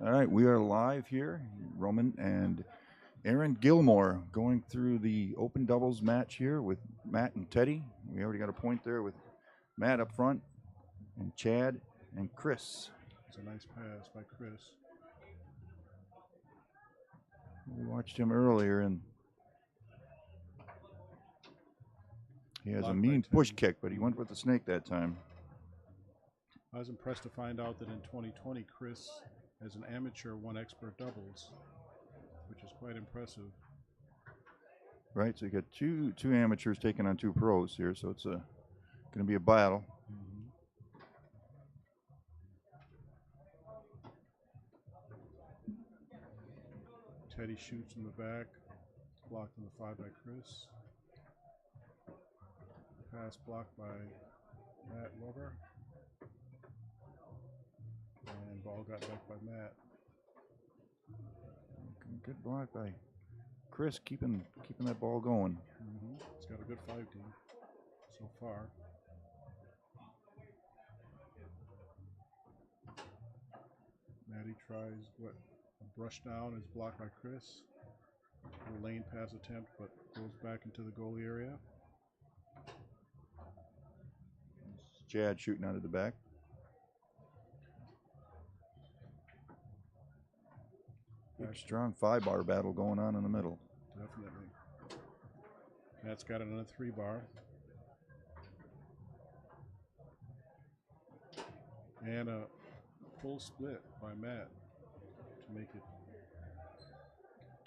All right, we are live here. Roman and Aaron Gilmore going through the open doubles match here with Matt and Teddy. We already got a point there with Matt up front and Chad and Chris. It's a nice pass by Chris. We watched him earlier and he has a mean push kick, but he went with the snake that time. I was impressed to find out that in 2020, Chris, as an amateur, won expert doubles, which is quite impressive. Right, so you got two amateurs taking on two pros here, so it's going to be a battle. Teddy shoots in the back, blocked in the 5 by Chris. Pass blocked by Matt Weber. And ball got back by Matt. Good block by Chris, keeping that ball going. It's got a good 5 team so far. Matty tries a brush down is blocked by Chris. A lane pass attempt, but goes back into the goalie area. Chad shooting out of the back. Big, strong 5-bar battle going on in the middle. Definitely. Matt's got it on a 3-bar. And a full split by Matt to make it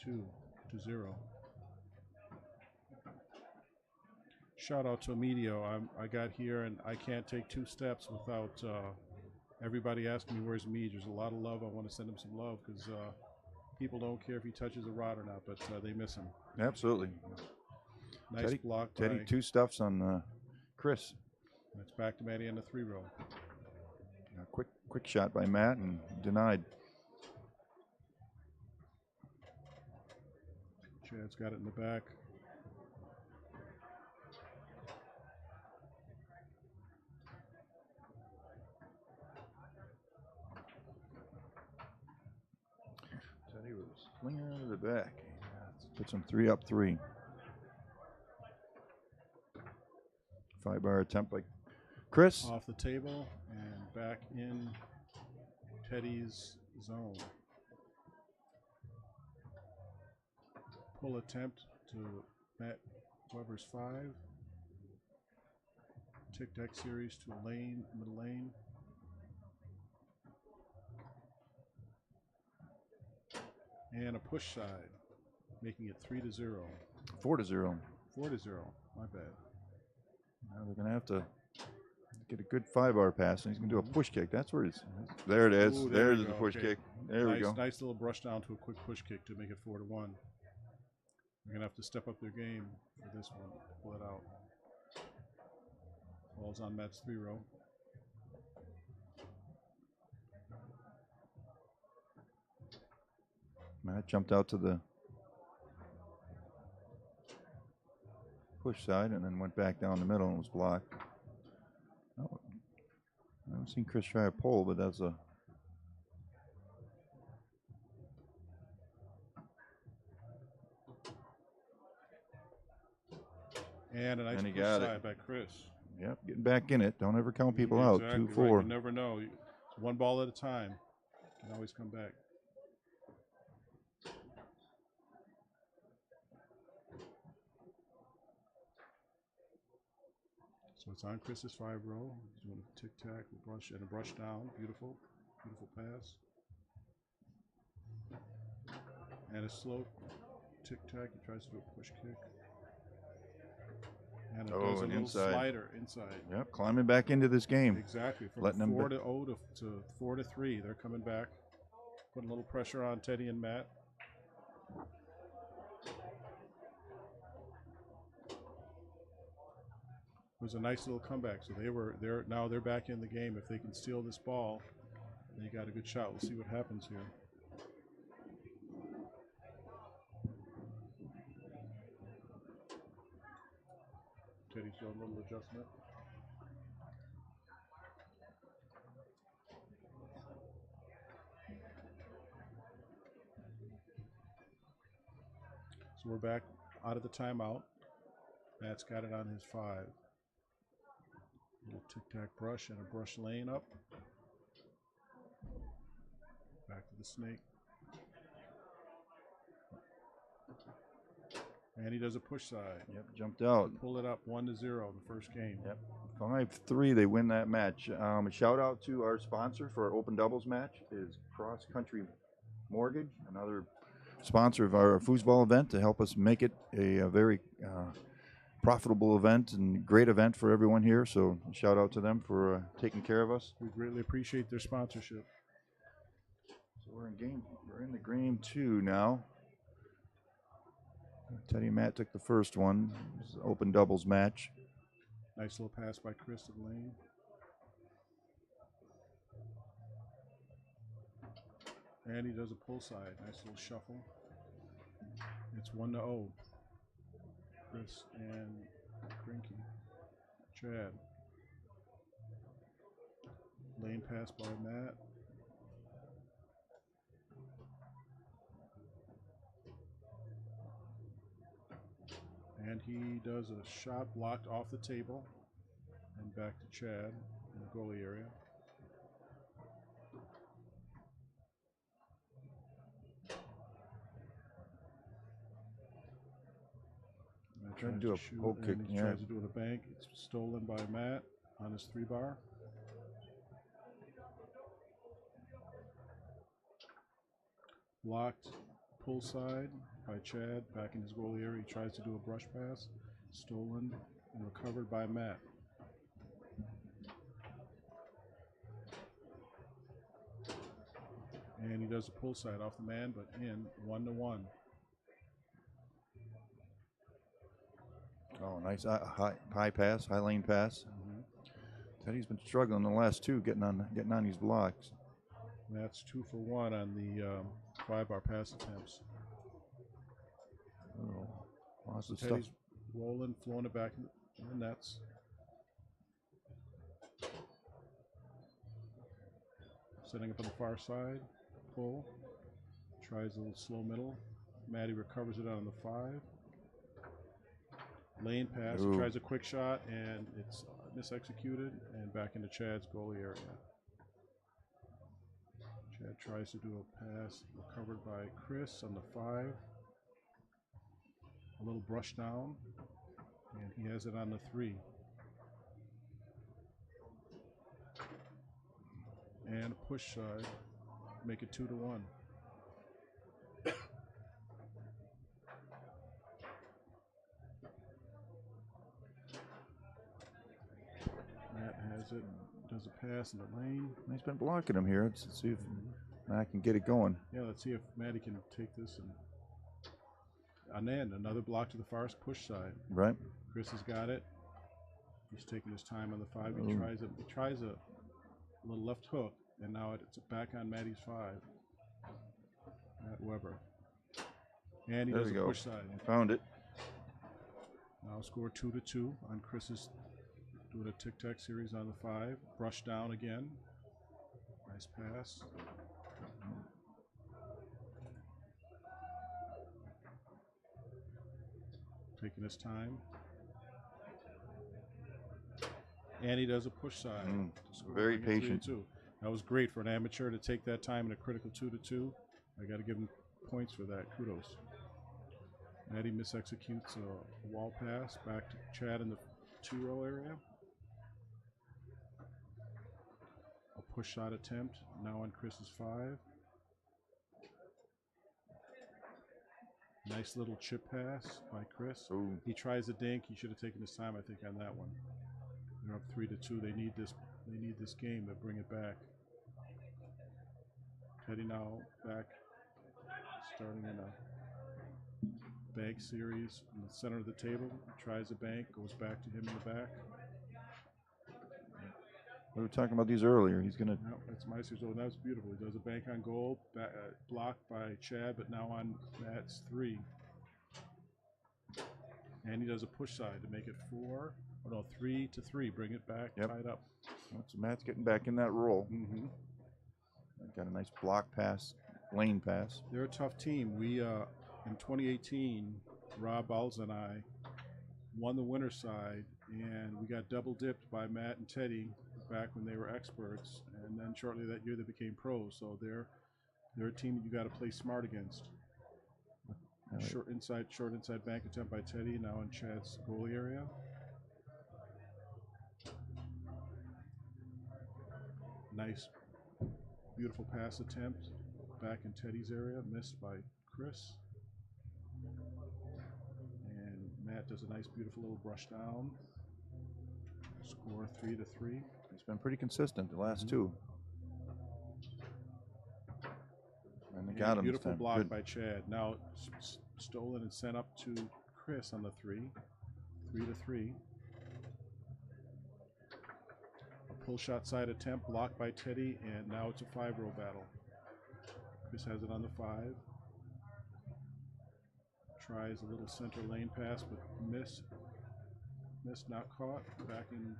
2-0. Shout out to Emilio. I got here and I can't take 2 steps without everybody asking me where's Mead. There's a lot of love. I want to send him some love because people don't care if he touches a rod or not, but they miss him. Absolutely. Nice Teddy, block. Teddy, 2 stuffs on Chris. It's back to Matty on the 3-row. Quick shot by Matt and denied. Chad's got it in the back. Teddy was slinging out of the back. Puts him 3-3. 5-bar attempt by Chris. Off the table and back in Teddy's zone. Pull attempt to Matt Weber's 5. Tic-tac series to a lane, middle lane. And a push side, making it 3-0. 4-0. 4-0, my bad. Now they're going to have to get a good 5-bar pass, and he's going to do a push kick. That's where it's. There it is. Ooh, There's the push kick. There we go. Nice little brush down to a quick push kick to make it 4-1. They're going to have to step up their game for this one. Pull it out. Ball's on Matt's 3-row. Matt jumped out to the push side and then went back down the middle and was blocked. Oh, I haven't seen Chris try a pull, but that's a. And a nice push side by Chris. Yep, getting back in it. Don't ever count people out. 2-4. Right. You never know. It's one ball at a time. You can always come back. So it's on Chris's 5-row. He's doing a tic-tac, brush, and a brush down. Beautiful, beautiful pass. And a slow tic-tac. He tries to do a push kick. And it does a little slider inside. Yep, climbing back into this game. Exactly. From 4-0 to 4-3. They're coming back. Putting a little pressure on Teddy and Matt. It was a nice little comeback. So they're back in the game. If they can steal this ball, they got a good shot. We'll see what happens here. Teddy's doing a little adjustment. So we're back out of the timeout. Matt's got it on his 5. Little tic-tac brush and a brush lane up. Back to the snake. And he does a push side. Yep, jumped out. Pull it up 1-0 in the first game. Yep. 5-3, they win that match. A shout out to our sponsor for our open doubles match is Cross Country Mortgage, another sponsor of our foosball event to help us make it a very profitable event and great event for everyone here. So shout out to them for taking care of us. We greatly appreciate their sponsorship. So we're in the game 2 now. Teddy and Matt took the first one. It's an open doubles match. Nice little pass by Chris to the lane. And he does a pull side. Nice little shuffle. It's 1-0. Chris and Grinky. Chad. Lane pass by Matt. And he does a shot blocked off the table and back to Chad in the goalie area. Trying to do a poke kick. He tries to do it a bank. It's stolen by Matt on his 3-bar. Blocked pull side by Chad back in his goalie area. He tries to do a brush pass. Stolen and recovered by Matt. And he does a pull side off the man, but in 1-1. Oh, nice high pass, high lane pass. Teddy's been struggling the last 2, getting on these blocks. That's 2 for 1 on the 5-bar pass attempts. Oh, lots of Teddy's stuff. rolling, flowing it back in the nets. Setting up on the far side, pull. Tries a little slow middle. Matty recovers it on the 5. Lane pass, Ooh. tries a quick shot, and it's misexecuted, and back into Chad's goalie area. Chad tries to do a pass, recovered by Chris on the 5. A little brush down, and he has it on the 3. And a push side, make it 2-1. Matt has it, does a pass in the lane. He's been blocking him here. Let's see if Matt can get it going. Yeah, let's see if Matty can take this and then another block to the far push side. Right. Chris has got it. He's taking his time on the 5. Ooh. He tries a little left hook, and now it's back on Matty's 5. Matt Weber. And he There does we a go. push side. Found it. Now score 2-2 on Chris's doing a tic-tac series on the 5. Brush down again. Nice pass. Taking his time. And he does a push side. Very patient. 3-2. That was great for an amateur to take that time in a critical 2-2. I got to give him points for that. Kudos. Matty misexecutes a wall pass back to Chad in the 2-row area. A push shot attempt now on Chris's 5. Nice little chip pass by Chris. Ooh. He tries a dink. He should have taken his time, I think, on that one. They're up 3-2. They need this game to bring it back. Teddy now back, starting in a bank series in the center of the table. Tries a bank, goes back to him in the back. We were talking about these earlier. He's gonna. No, that's my series. Oh, that was beautiful. He does a bank on goal, blocked by Chad, but now on Matt's 3. And he does a push side to make it 3-3. Bring it back, tied up. So Matt's getting back in that role. Got a nice block pass, lane pass. They're a tough team. We in 2018 Rob Alls and I won the winner's side, and we got double dipped by Matt and Teddy back when they were experts, and then shortly that year they became pros. So they're a team that you got to play smart against. Right. Short inside bank attempt by Teddy, now in Chad's goalie area. Nice, beautiful pass attempt back in Teddy's area, missed by Chris. And Matt does a nice, beautiful little brush down. Score 3-3. He's been pretty consistent the last two. And they got him. Beautiful block Good. by Chad. Now stolen and sent up to Chris on the 3-3. A pull shot side attempt blocked by Teddy, and now it's a 5-row battle. Chris has it on the 5. Tries a little center lane pass, but missed, not caught. Back in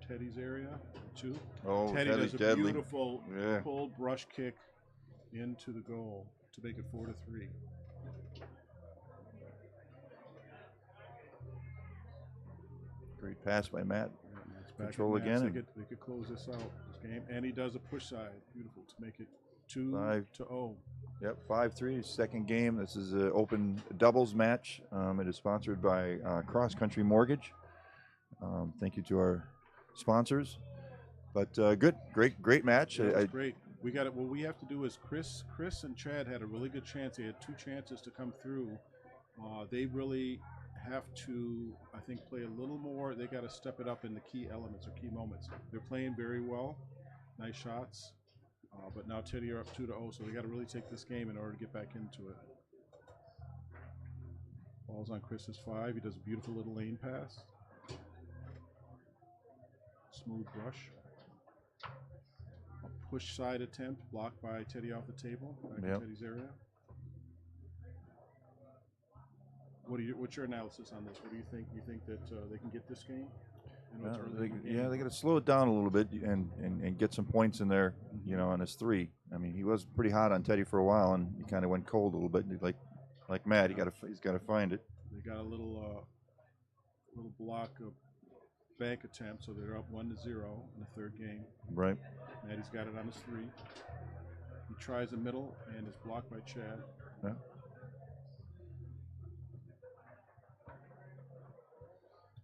Teddy's area. 2. Oh, Teddy does a deadly. beautiful pulled brush kick into the goal to make it 4-3. Great pass by Matt. Control again. They could close this out, this game. And he does a push side. Beautiful to make it 2-0. Yep, 5-3, second game. This is an open doubles match. It is sponsored by Cross Country Mortgage. Thank you to our sponsors. But good, great match. Yeah, great. We got it. What we have to do is Chris and Chad had a really good chance. They had 2 chances to come through. They really have to, I think, play a little more. They got to step it up in the key elements or key moments. They're playing very well. Nice shots. But now Teddy are up 2-0, so they got to really take this game in order to get back into it. Ball's on Chris's 5. He does a beautiful little lane pass. Smooth brush. A push side attempt blocked by Teddy off the table, back in Teddy's area. What's your analysis on this? What do you think? You think that they can get this game? They got to slow it down a little bit and get some points in there, on his 3. I mean, he was pretty hot on Teddy for a while, and he kind of went cold a little bit. Like Matt, he's got to find it. They got a little block of bank attempt, so they're up 1-0 in the 3rd game. Right. Maddie's got it on his 3. He tries the middle and is blocked by Chad. Yeah.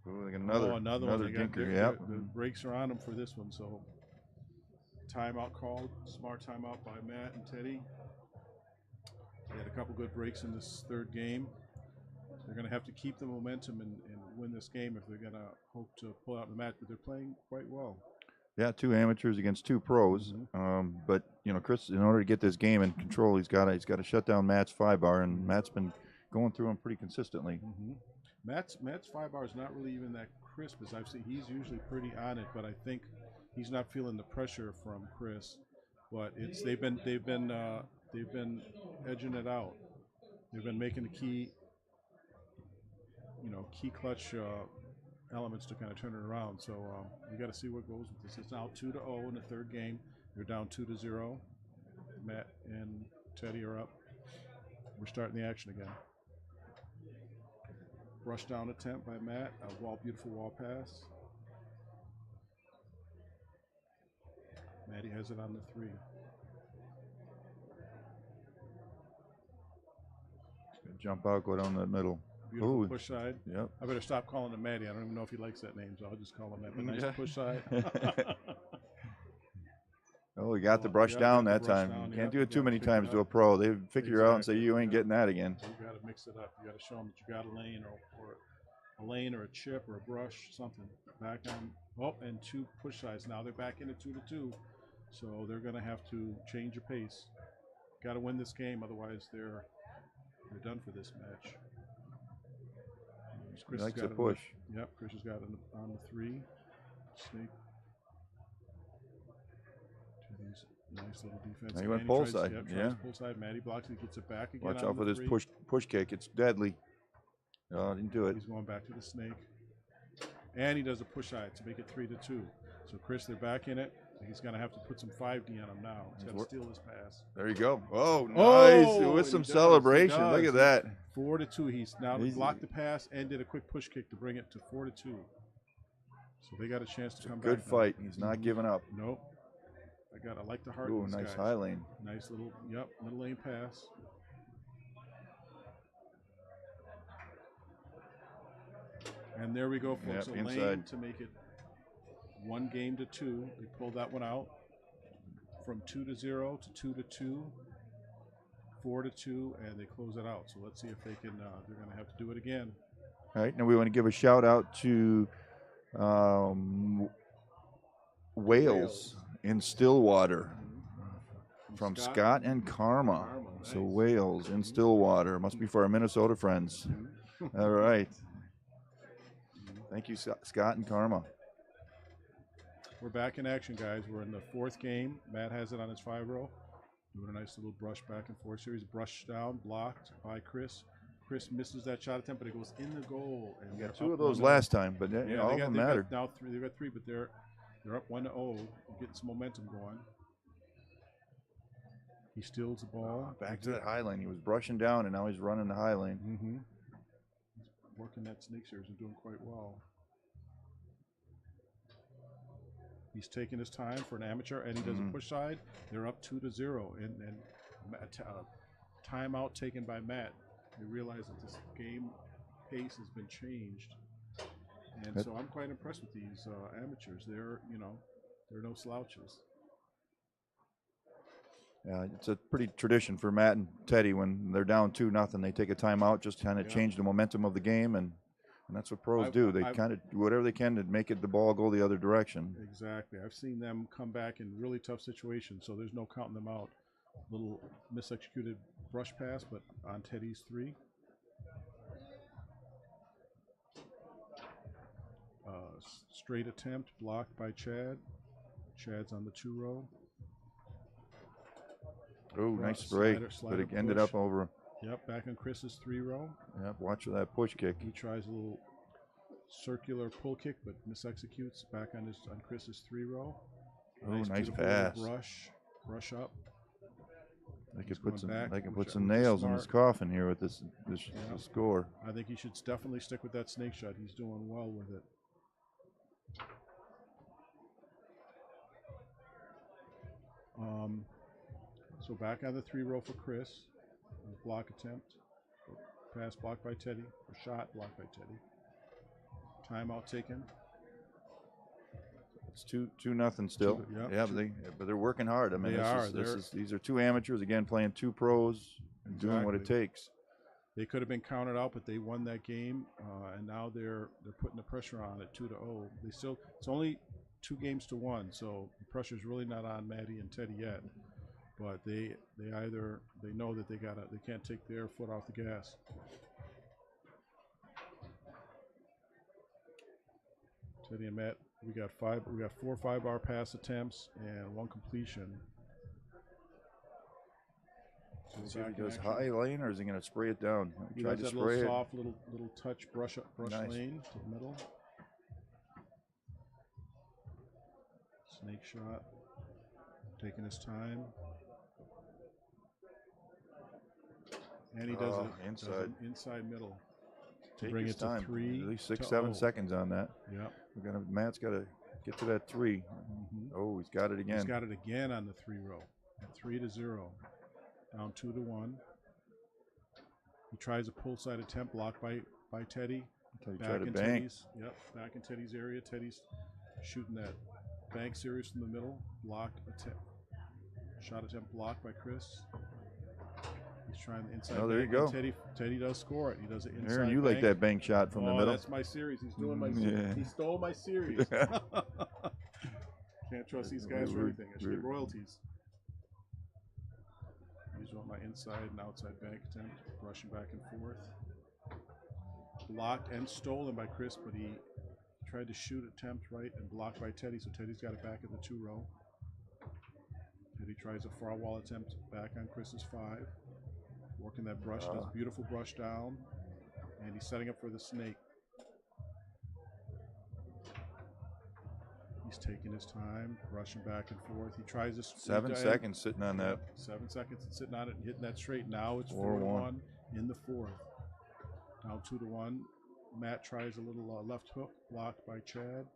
Ooh, another one. Dinker. The brakes are on him for this one, so timeout called. Smart timeout by Matt and Teddy. They had a couple good breaks in this 3rd game. They're going to have to keep the momentum and win this game if they're going to hope to pull out the match, but they're playing quite well. Yeah, 2 amateurs against 2 pros. But Chris, in order to get this game in control, he's got to shut down Matt's 5-bar, and Matt's been going through him pretty consistently. Matt's 5-bar is not really even that crisp as I've seen. He's usually pretty on it, but I think he's not feeling the pressure from Chris. But they've been edging it out. They've been making the key clutch elements to kind of turn it around. So we got to see what goes with this. It's now 2-0 in the 3rd game. They're down 2-0. Matt and Teddy are up. We're starting the action again. Brush down attempt by Matt. A beautiful wall pass. Matty has it on the 3. Jump out, go down the middle. Beautiful push side. Yep. I better stop calling him Matty. I don't even know if he likes that name, so I'll just call him that. But nice push side. Oh, we got the brush down that time. Can't do it too many times to a pro. They figure out and say, you ain't getting that again. So you got to mix it up. You got to show them that you got a lane or a chip or a brush, something. Back on. Oh, and 2 push sides. Now they're back into 2-2. So they're going to have to change your pace. Got to win this game, otherwise they're done for this match. Chris likes a push. Yep, Chris has got it on the 3. Snake. Nice little defense. Now he went pull side. Pull side. Matty blocks it. He gets it back again. Watch out for this push kick. It's deadly. Oh, didn't do it. He's going back to the snake. And he does a push side to make it 3-2. So Chris, they're back in it. He's going to have to put some 5D on him now. He's got to steal this pass. There you go. Oh, Oh, nice. With some he does, celebration. he does. Look at that. 4-2. He's now blocked the pass and did a quick push kick to bring it to 4-2. So they got a chance to come back. Good fight. He's not giving up. Nope. I like the heart. Ooh, nice high lane. Nice little, middle lane pass. And there we go, folks. Yep, a inside. lane to make it 1 game to 2. They pulled that one out from 2-0 to 2-2, 4-2, and they close it out. So let's see if they can. They're going to have to do it again. All right, now we want to give a shout out to Wales in Stillwater from Scott and Karma. Nice. So Wales in Stillwater must be for our Minnesota friends. All right. Thank you, Scott and Karma. We're back in action, guys. We're in the 4th game. Matt has it on his 5-row. Doing a nice little brush back and forth series. Brush down, blocked by Chris. Chris misses that shot attempt, but it goes in the goal. And We got 2 of those last time, but all of them mattered. Now they've got 3, but they're up 1-0, getting some momentum going. He steals the ball. Back to that high lane. He was brushing down, and now he's running the high lane. Mm-hmm. He's working that snake series and doing quite well. He's taking his time for an amateur, and he does a push side. They're up 2-0, and timeout taken by Matt. They realize that this game pace has been changed, and so I'm quite impressed with these amateurs. They're no slouches. Yeah, it's a pretty tradition for Matt and Teddy when they're down 2-0. They take a timeout, just kind of change the momentum of the game, and that's what pros do. They kind of do whatever they can to make the ball go the other direction. Exactly. I've seen them come back in really tough situations, so there's no counting them out. Little misexecuted brush pass, but on Teddy's 3. Straight attempt, blocked by Chad. Chad's on the 2-row. Oh, nice break, but it ended up over. Yep, back on Chris's 3-row. Yep, watch for that push kick. He tries a little circular pull kick, but misexecutes. Back on Chris's 3-row. Oh, nice pass. Brush up. They could put some nails in his coffin here with this score. I think he should definitely stick with that snake shot. He's doing well with it. So back on the 3-row for Chris. Block attempt. Pass blocked by Teddy. Or shot blocked by Teddy. Timeout taken. It's 2-0 still. But they're working hard. I mean, these are 2 amateurs again playing 2 pros and doing what it takes. They could have been counted out, but they won that game, and now they're putting the pressure on at 2-0. It's only 2 games to 1, so the pressure's really not on Maddie and Teddy yet. But they know that they can't take their foot off the gas. Teddy and Matt, we got 4 5-bar pass attempts and 1 completion. So he does high lane, or is he going to spray it down? He does that little soft little touch brush lane to the middle. Snake shot, taking his time. And he does it inside middle to bring it to 3. At least 6-7 seconds on that. Yep. Matt's got to get to that 3. Oh, he's got it again. He's got it again on the 3-row at 3-0, down 2-1. He tries a pull side attempt blocked by Teddy. Back in Teddy's. Back in Teddy's area. Teddy's shooting that bank series from the middle. Blocked attempt. Shot attempt blocked by Chris. He's trying the inside. Oh, there you go. Teddy does score it. He does it inside. Aaron, you like that bank shot from the middle? That's my series. He's doing my series. He stole my series. Can't trust these guys for anything. I should get royalties. These are my inside and outside bank attempt, brushing back and forth. Blocked and stolen by Chris, but he tried to shoot attempt right and blocked by Teddy, so Teddy's got it back in the 2-row. Teddy tries a far wall attempt back on Chris's 5. Working that brush, does a beautiful brush down, and he's setting up for the snake. He He's taking his time, rushing back and forth. He tries to 7 seconds sitting on that. 7 seconds and sitting on it and hitting that straight. Now it's 4-1 in the fourth. Now 2-1. Matt tries a little left hook, blocked by Chad.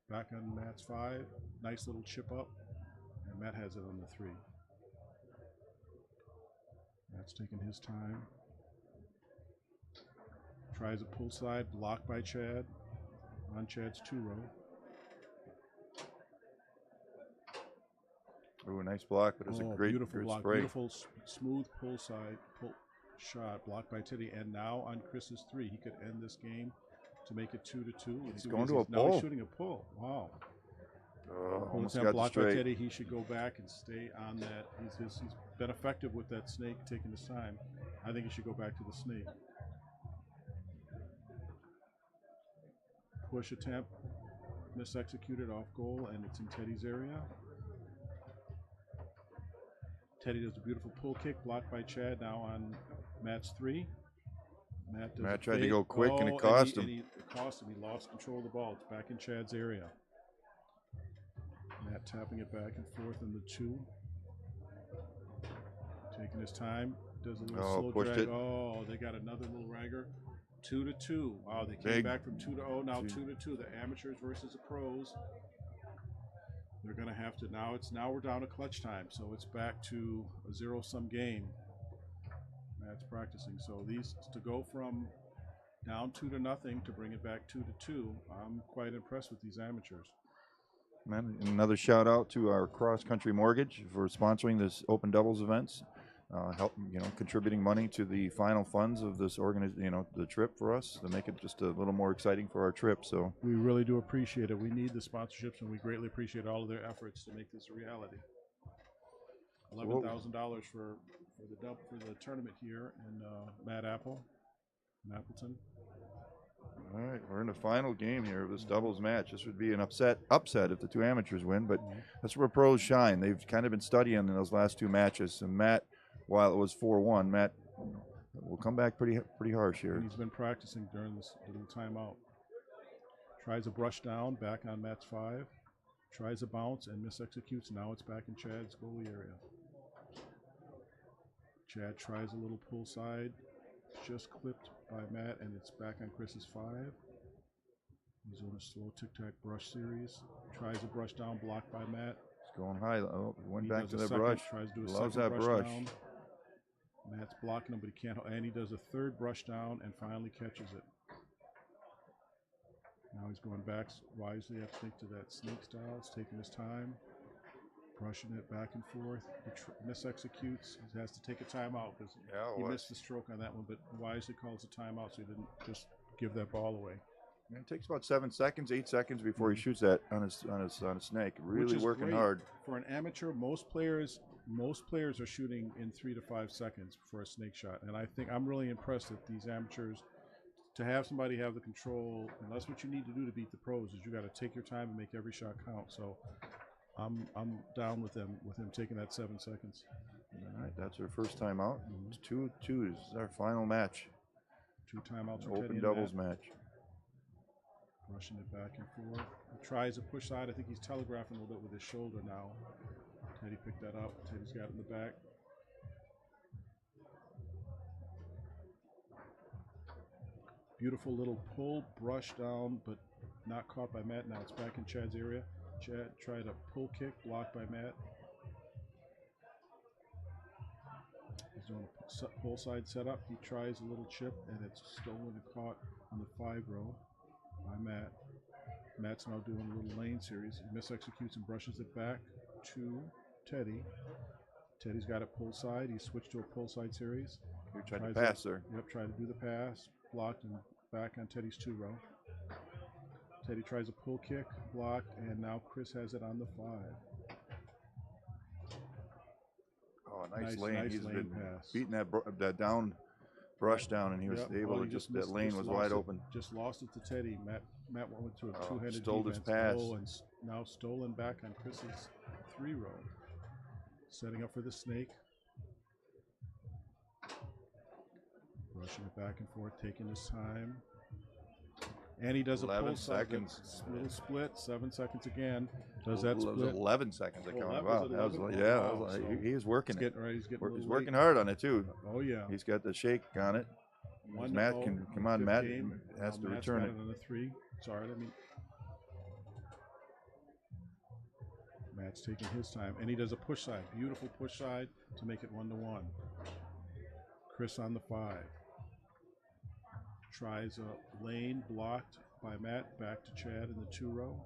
Back on Matt's 5. Nice little chip up. And Matt has it on the 3. Matt's taking his time. Tries a pull side, blocked by Chad. On Chad's 2-row. Ooh, nice block, but it's a great beautiful block. spray. Beautiful, smooth pull side shot, blocked by Teddy. And now on Chris's 3, he could end this game to make it 2-2. He's going to a pull. Now he's shooting a pull. Wow. Almost got blocked straight. by Teddy. He should go back and stay on that. He's been effective with that snake, taking his time. I think he should go back to the snake. Push attempt, misexecuted off goal, and it's in Teddy's area. Teddy does a beautiful pull kick, blocked by Chad. Now on Matt's 3. Matt tried to go quick, and it cost him. It cost him. He lost control of the ball. It's back in Chad's area. Matt tapping it back and forth in the 2. Taking his time. Does a little slow drag. Oh, they got another little ragger. 2-2. Wow, they came back from 2-0. Now 2-2. The amateurs versus the pros. They're going to have to now we're down to clutch time, so it's back to a zero-sum game. Matt's practicing. So these to go from down 2-0 to bring it back 2-2. I'm quite impressed with these amateurs. Man, another shout out to our Cross Country Mortgage for sponsoring this open doubles events. Contributing money to the final funds of this the trip for us to make it just a little more exciting for our trip. So we really do appreciate it. We need the sponsorships, and we greatly appreciate all of their efforts to make this a reality. $11,000 for the tournament here in Mad Apple, in Appleton. All right, we're in the final game here of this doubles match. This would be an upset if the 2 amateurs win, but that's where pros shine. They've kind of been studying in those last 2 matches, and Matt. While it was 4-1, Matt will come back pretty harsh here. And he's been practicing during this little timeout. Tries a brush down, back on Matt's 5. Tries a bounce and misexecutes. Now it's back in Chad's goalie area. Chad tries a little pull side, just clipped by Matt, and it's back on Chris's 5. He's on a slow tic-tac brush series. Tries a brush down, blocked by Matt. He's going high. Oh, went back to the brush. Tries to do a Loves second that brush. down. Matt's blocking him, but he can't. And he does a 3rd brush down and finally catches it. Now he's going back wisely. Have to stick to that snake style. He's taking his time, brushing it back and forth. He misexecutes. He has to take a timeout because he missed the stroke on that one, but wisely calls a timeout so he didn't just give that ball away. And it takes about 7 seconds, 8 seconds before he shoots that on a snake. Really working hard. For an amateur, most players are shooting in 3 to 5 seconds for a snake shot, and I think I'm really impressed that these amateurs, to have somebody have the control, and that's what you need to do to beat the pros, is you got to take your time and make every shot count. So I'm down with him taking that 7 seconds. All right, that's our first time out. 2-2 is our final match. 2 timeouts for open Teddy doubles and Matt. match. Rushing it back and forth. He tries a push side. I think he's telegraphing a little bit with his shoulder now. Teddy picked that up. Teddy's got it in the back. Beautiful little pull, brush down, but not caught by Matt. Now it's back in Chad's area. Chad tried a pull kick, blocked by Matt. He's doing a pull side setup. He tries a little chip, and it's stolen and caught on the 5-row by Matt. Matt's now doing a little lane series. He misexecutes and brushes it back to Teddy. Teddy's got it pull side. He switched to a pull side series. He tried to pass there. Yep, tried to do the pass. Blocked and back on Teddy's 2-row. Teddy tries a pull kick, blocked, and now Chris has it on the 5. Oh, nice lane. Nice He's lane been pass. beating that down brush down, and he was able to that lane was wide open. Just lost it to Teddy. Matt went to a two-headed stole defense. his pass. And now stolen back on Chris's 3-row. Setting up for the snake. Rushing it back and forth, taking his time. And he does a 11 pull side, seconds. little split, 7 seconds again. Does that It was split? 11 seconds. I counted. Was Wow, it that was 11? yeah. Wow, That was, so he was working He's it. getting right. He's getting a He's little working late. hard on it too. Oh yeah. He's got the shake on it. 1-0. Matt can come on. Fifth Matt game. has to Matt's return got it. on a 3. Sorry, I mean. Matt's taking his time, and he does a push side. Beautiful push side to make it 1-1. Chris on the 5. Tries a lane blocked by Matt. Back to Chad in the 2 row.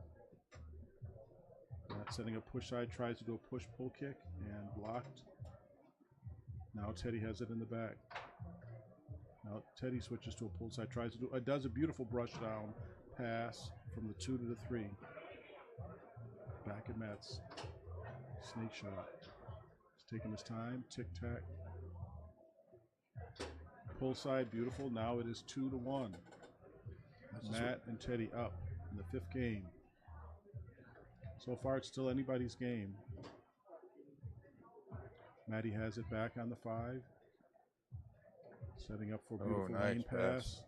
Matt setting a push side. Tries to do a push pull kick and blocked. Now Teddy has it in the back. Now Teddy switches to a pull side. Tries to do. Does a beautiful brush down pass from the 2 to the 3. Back at Matt's snake shot. He's taking his time. Tic tac. Pull side, beautiful. Now it is 2-1. Matt and Teddy up in the 5th game. So far, it's still anybody's game. Matty has it back on the 5. Setting up for a beautiful lane pass.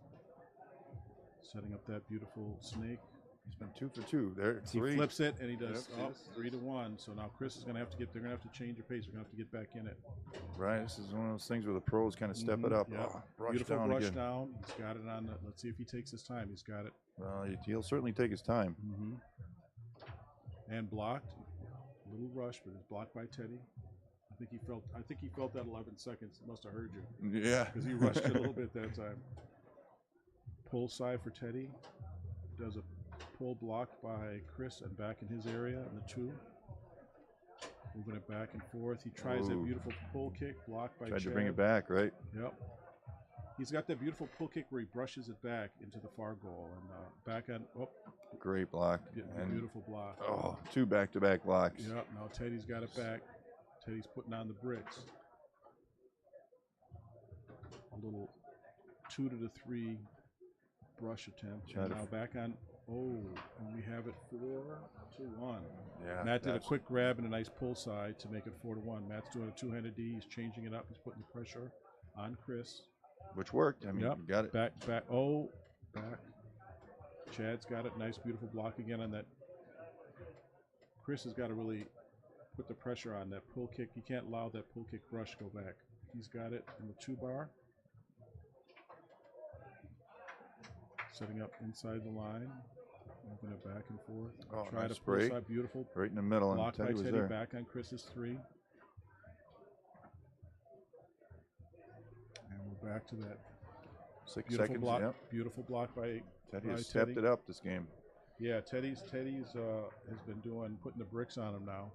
Setting up that beautiful snake. He's been 2 for 2. There, He 3. flips it and he does Yep. 3-1. So now Chris is going to have to get. They're going to have to change your pace. We're going to have to get back in it. Right. This is one of those things where the pros kind of step it up. Yep. Oh, brush Beautiful down brush again. down. He's got it on the. Let's see if he takes his time. He's got it. Well, he'll certainly take his time. And blocked. A little rush, but it's blocked by Teddy. I think he felt that 11 seconds. Must have heard you. Yeah. Because he rushed it a little bit that time. Pull side for Teddy. Does a pull blocked by Chris and back in his area in the 2. Moving it back and forth. He tries that beautiful pull kick blocked by Tried Chad. to bring it back, right? Yep. He's got that beautiful pull kick where he brushes it back into the far goal and back on. Oh, Great block. and beautiful block. Oh, 2 back-to-back blocks. Yep. Now Teddy's got it back. Teddy's putting on the bricks. A little 2 to the 3 brush attempt. And now back on. Oh, and we have it 4-1. Yeah. Matt did a quick grab and a nice pull side to make it 4-1. Matt's doing a 2-handed D. He's changing it up. He's putting the pressure on Chris. Which worked. I mean, you got it. Back. Oh, back. Chad's got it. Nice, beautiful block again on that. Chris has got to really put the pressure on that pull kick. He can't allow that pull kick rush go back. He's got it in the 2 bar. Setting up inside the line. Moving it back and forth. Oh, Try nice to pull break. side. Beautiful. Right in the middle, and Blocked by Teddy was Teddy. there. Back on Chris's 3. And we're back to that. 6 Beautiful seconds. block. Yep. Beautiful block by Teddy by has stepped it up this game. Yeah, Teddy's has been putting the bricks on him now.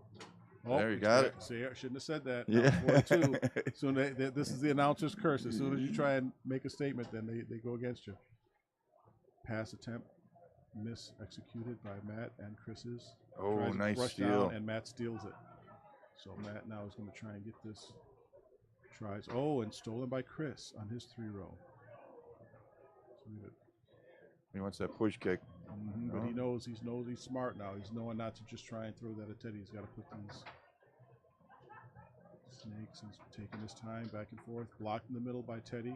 Oh, There, you got it. See, I shouldn't have said that. Yeah. 4-2. Soon this is the announcer's curse. As soon as you try and make a statement, then they go against you. Pass attempt, miss executed by Matt and Chris's. Oh, Tries to nice brush steal. down, and Matt steals it. So Matt now is going to try and get this. Tries. Oh, and stolen by Chris on his 3 row. So He wants that push kick. But he knows he's smart now. He's knowing not to just try and throw that at Teddy. He's got to put these snakes. He's taking his time back and forth. Blocked in the middle by Teddy.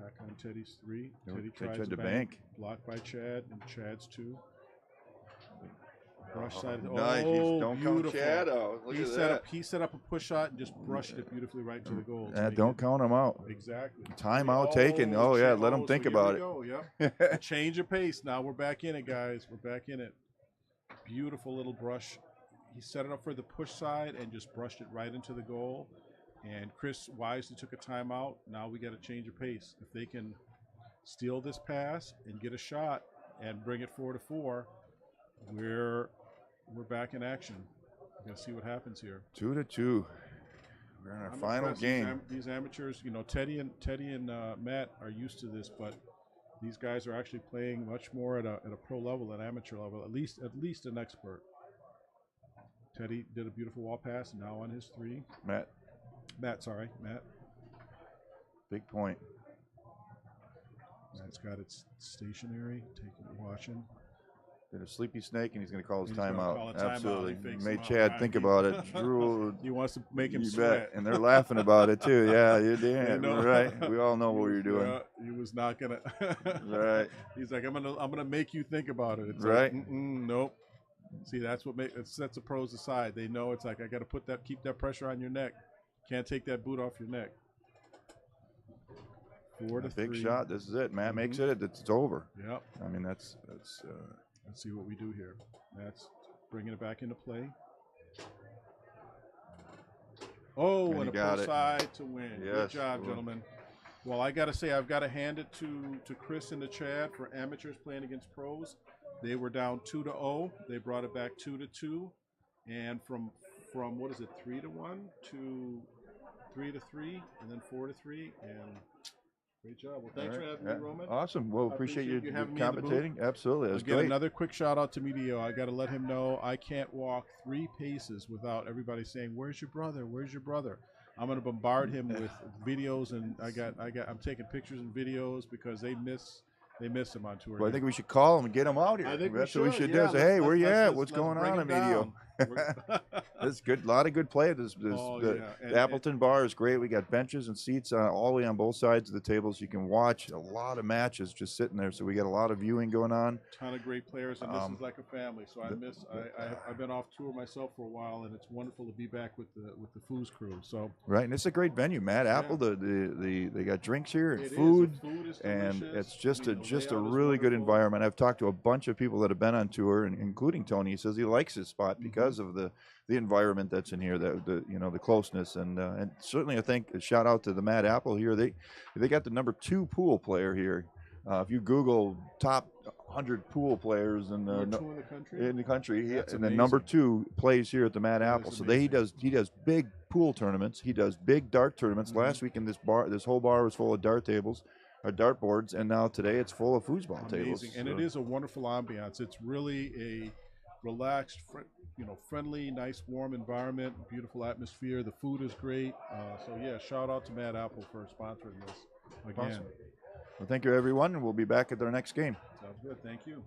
Back on Teddy's 3. Teddy tries to bank. bank. Blocked by Chad and Chad's 2. Brush side. Nice. Oh, Don't beautiful. count Chad out. Look at that. He set up a push shot and just brushed it beautifully right to the goal. Don't count him out. Exactly. Timeout taken. Oh, yeah. Let him think about it. Go. Yep. Change of pace. Now we're back in it, guys. We're back in it. Beautiful little brush. He set it up for the push side and just brushed it right into the goal. And Chris wisely took a timeout. Now we got to change of pace. If they can steal this pass and get a shot and bring it 4-4, we're back in action. We're gonna see what happens here. 2-2. We're in our final game. These amateurs, Teddy and Matt are used to this, but these guys are actually playing much more at a pro level than amateur level. At least an expert. Teddy did a beautiful wall pass. Now on his 3. Matt. Big point. Matt's got it stationary, watching. Did a sleepy snake, and he's going to call his He's gonna timeout. call a timeout. Absolutely. He fakes Made him out, Chad right? think about it. Drew. He wants to make him You sweat. bet. And they're laughing about it too. Yeah, you're They damn know. right. We all know what you're doing. Yeah, he was not gonna. Right. He's like, I'm gonna make you think about it. It's Right. like, nope. See, that's what it sets the pros aside. They know it's like, I got to keep that pressure on your neck. Can't take that boot off your neck. 4 to 3. Big shot. This is it. Matt makes it. It's over. Yep. I mean, that's. Let's see what we do here. That's bringing it back into play. Oh, and a got pro it. side to win. Yes. Good job, gentlemen. Well, I got to say, I've got to hand it to Chris and to Chad for amateurs playing against pros. They were down 2-0. They brought it back 2-2, and from what is it, 3-1 to 3-3, and then 4-3, and great job. Well, thanks for having me, Roman. Awesome. Well, appreciate you having me in the booth. commentating. Absolutely, that was Again, great. another quick shout out to Medio. I got to let him know I can't walk 3 paces without everybody saying, "Where's your brother? Where's your brother?" I'm going to bombard him with videos, and I'm taking pictures and videos because they miss him on tour. Well, I think we should call him and get him out here. I think That's we what we should, should yeah. do. Say, hey, where you at? let's What's going bring on, him Emilio? down. That's good. A lot of good play. Oh, The yeah. And- Appleton bar is great. We got benches and seats all the way on both sides of the tables. You can watch a lot of matches just sitting there. So we got a lot of viewing going on. Ton of great players, and this is like a family. So I've been off tour myself for a while, and it's wonderful to be back with the Foos crew. So Right, and it's a great venue, Matt Apple. They got drinks here and it food. is. The food is And delicious. it's just I mean, the a layout is really good wonderful. environment. I've talked to a bunch of people that have been on tour, and including Tony. He says he likes his spot because of the environment that's in here, the closeness, and certainly I think a shout out to the Mad Apple here. They got the number 2 pool player here. If you Google top 100 pool players in Number 2 in the country. the country, That's and the amazing. number 2 plays here at the Mad That Apple. is So amazing. he does big pool tournaments. He does big dart tournaments. Last week in this whole bar was full of dart tables, or dart boards, and now today it's full of foosball tables. Amazing, and it is a wonderful ambiance. It's really a relaxed, friendly, nice, warm environment, beautiful atmosphere. The food is great. So yeah, shout out to Mad Apple for sponsoring this again. Awesome. Well, thank you, everyone, and we'll be back at our next game. Sounds good. Thank you.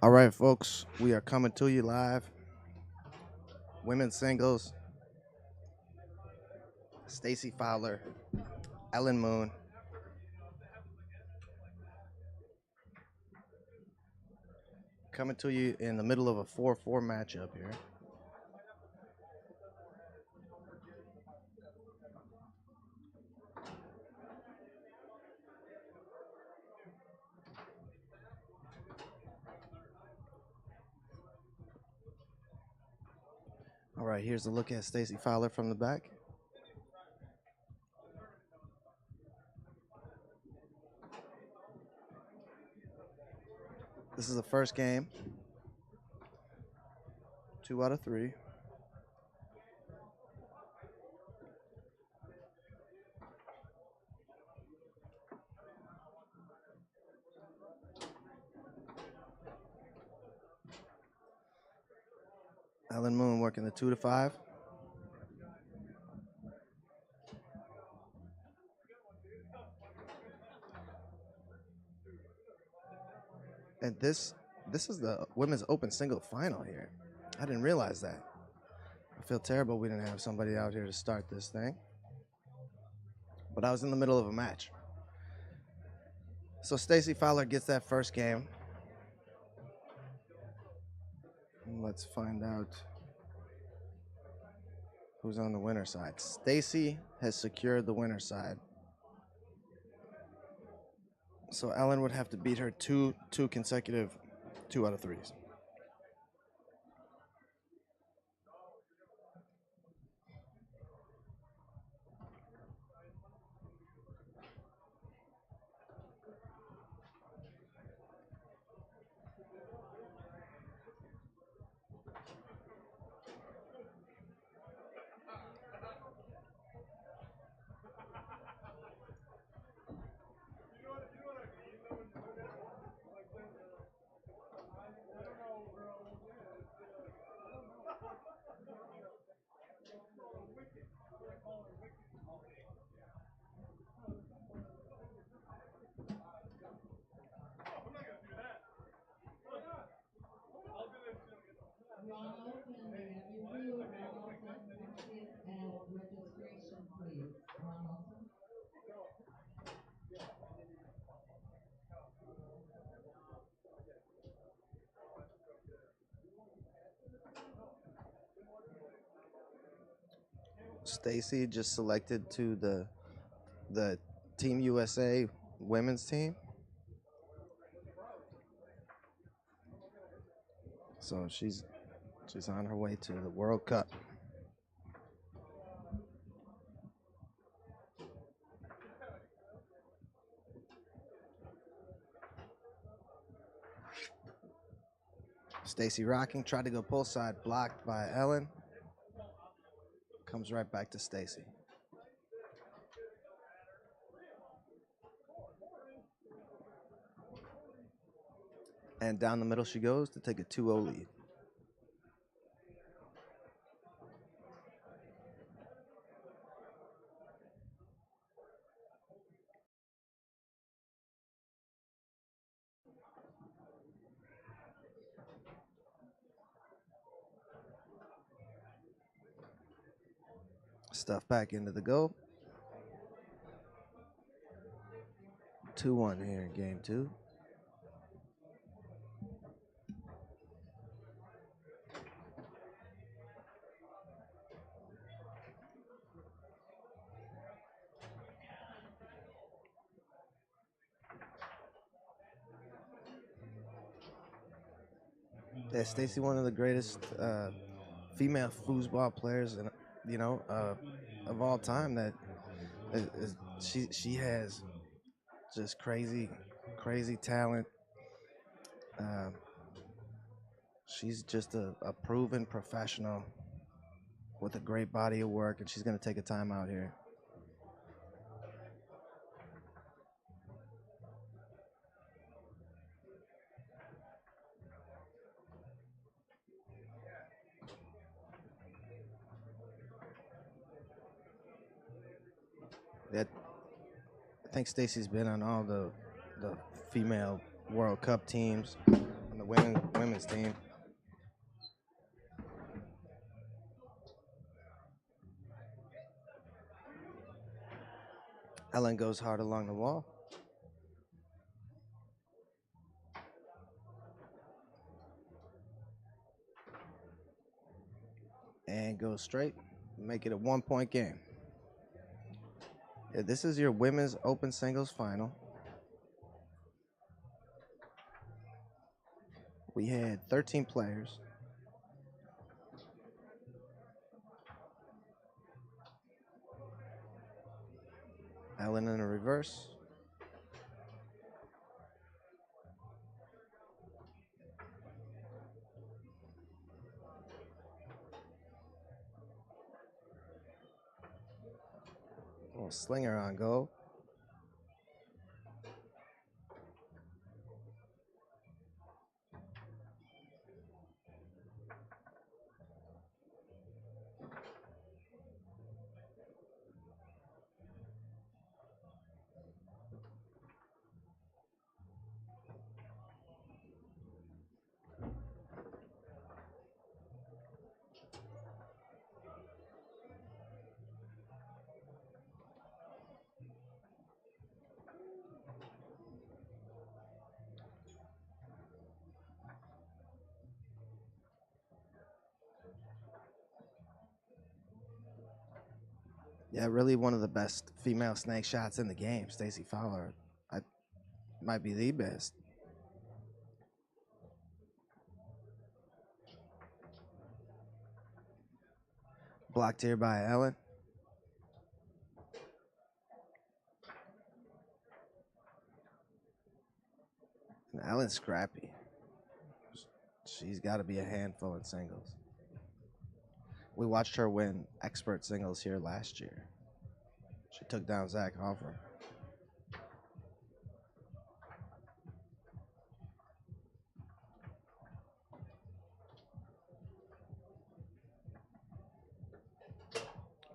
All right, folks, we are coming to you live. Women's singles. Stacy Fowler, Ellen Moon. Coming to you in the middle of a 4-4 matchup here. All right, here's a look at Stacy Fowler from the back. This is the first game. 2 out of 3. Ellen Moon working the 2 to 5. And this is the women's open single final here. I didn't realize that. I feel terrible we didn't have somebody out here to start this thing. But I was in the middle of a match. So Stacy Fowler gets that first game. Let's find out who's on the winner side. Stacy has secured the winner side. So Ellen would have to beat her two consecutive 2 out of 3s. Stacy just selected to the Team USA women's team. So she's on her way to the World Cup. Stacy rocking, tried to go pull side, blocked by Ellen. Comes right back to Stacy. And down the middle she goes to take a 2-0 lead. Stuff back into the goal. 2-1 here in game 2. Yeah, Stacy, one of the greatest female foosball players, and of all time. That she has just crazy talent. She's just a proven professional with a great body of work, and she's going to take a time out here. I think Stacy's been on all the female World Cup teams, on the women's team. Ellen goes hard along the wall. And goes straight. Make it a 1-point game. Yeah, this is your women's open singles final. We had 13 players. Ellen in a reverse. Oh, slinger on goal. Yeah, really one of the best female snake shots in the game. Stacy Fowler, might be the best. Blocked here by Ellen. And Ellen's scrappy. She's got to be a handful in singles. We watched her win expert singles here last year. She took down Zach Hoffer.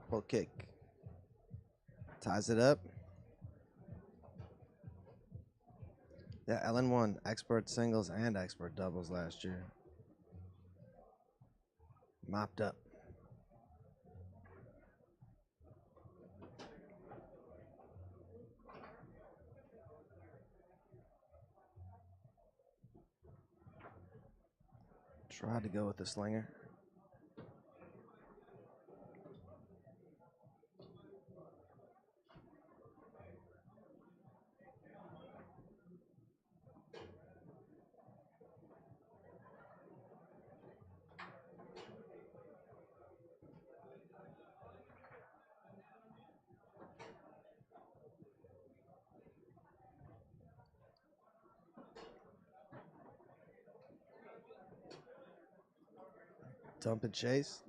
Pull kick. Ties it up. Yeah, Ellen won expert singles and expert doubles last year. Mopped up. Tried to go with the slinger. Dump and chase.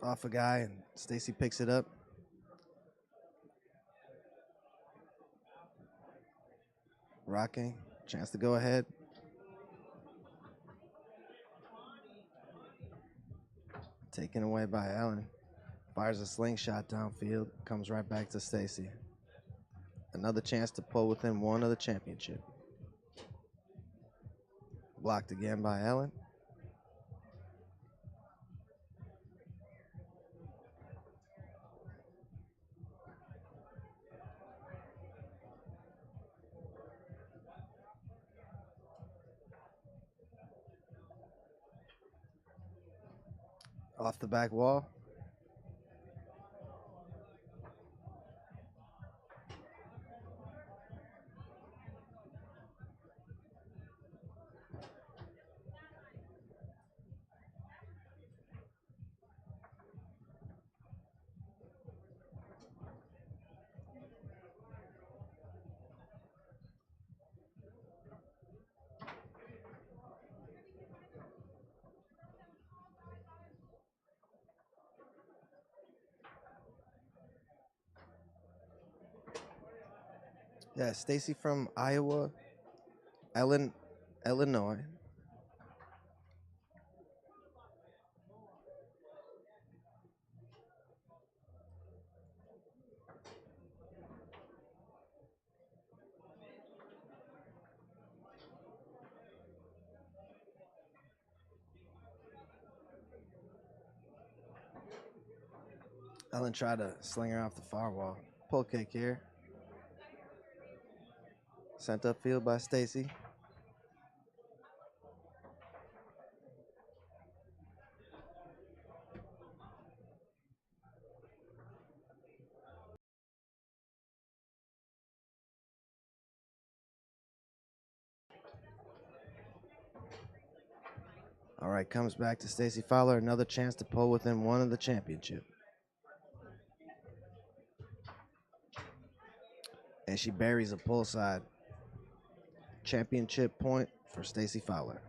Off a guy, and Stacy picks it up. Rocking. Chance to go ahead. Taken away by Ellen. Fires a slingshot downfield. Comes right back to Stacy. Another chance to pull within one of the championship. Blocked again by Ellen. Off the back wall. Yeah, Stacy from Iowa, Ellen, Illinois. Ellen tried to sling her off the far wall. Pull kick here. Sent upfield by Stacy. All right, comes back to Stacy Fowler. Another chance to pull within one of the championship. And she buries a pull side. Championship point for Stacy Fowler.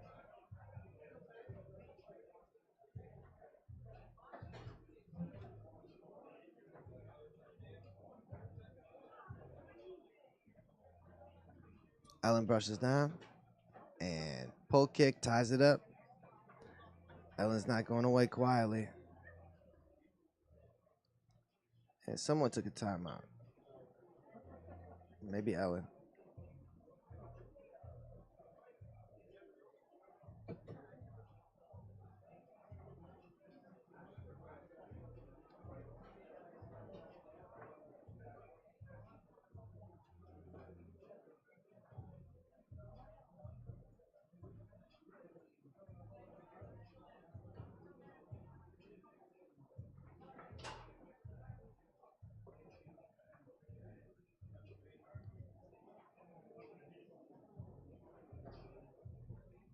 Ellen brushes down and pull kick ties it up. Ellen's not going away quietly. And someone took a timeout. Maybe Ellen.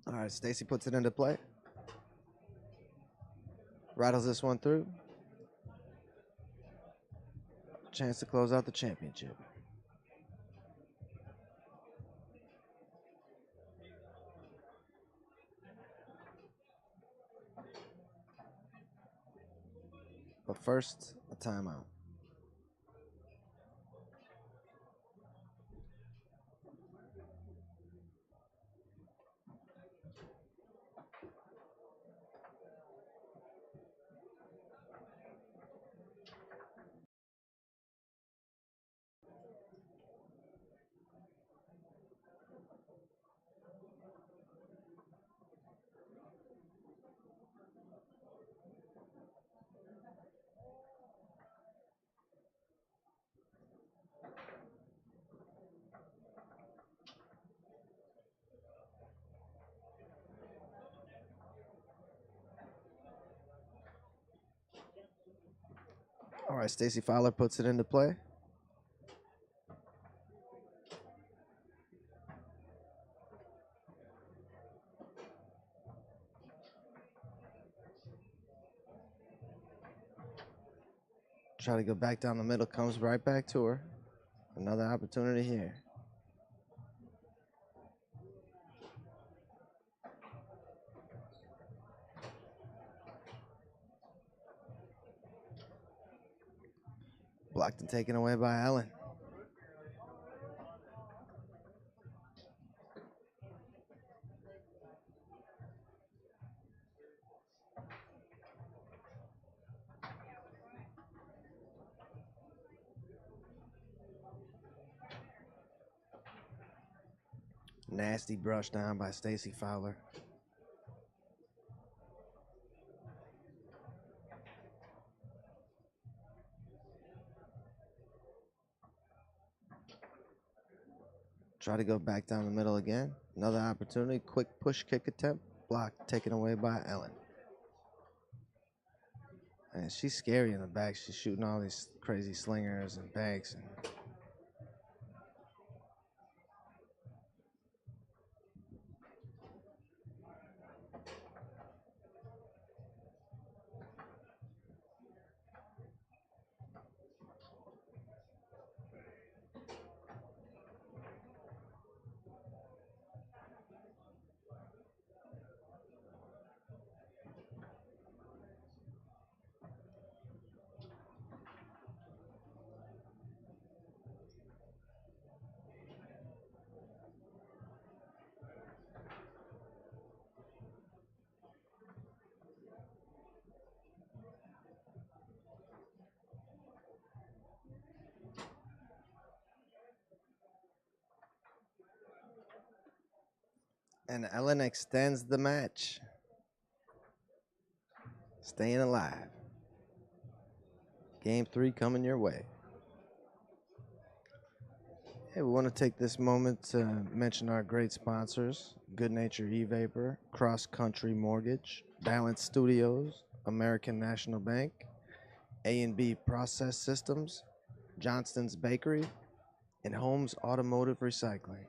All right, Stacy puts it into play. Rattles this one through. Chance to close out the championship. But first, a timeout. All right, Stacy Fowler puts it into play. Try to go back down the middle, comes right back to her. Another opportunity here. Blocked and taken away by Ellen. Nasty brush down by Stacy Fowler. Try to go back down the middle again. Another opportunity. Quick push kick attempt. Blocked, taken away by Ellen. And she's scary in the back. She's shooting all these crazy slingers and banks. And Ellen extends the match. Staying alive. Game 3 coming your way. Hey, we want to take this moment to mention our great sponsors: Good Nature E-Vapor, Cross Country Mortgage, Balance Studios, American National Bank, A&B Process Systems, Johnston's Bakery, and Holmes Automotive Recycling.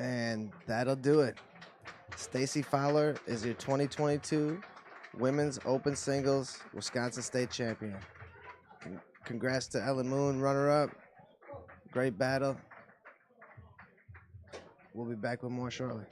And that'll do it. Stacy Fowler is your 2022 Women's Open Singles Wisconsin State Champion. Congrats to Ellen Moon, runner-up. Great battle. We'll be back with more shortly.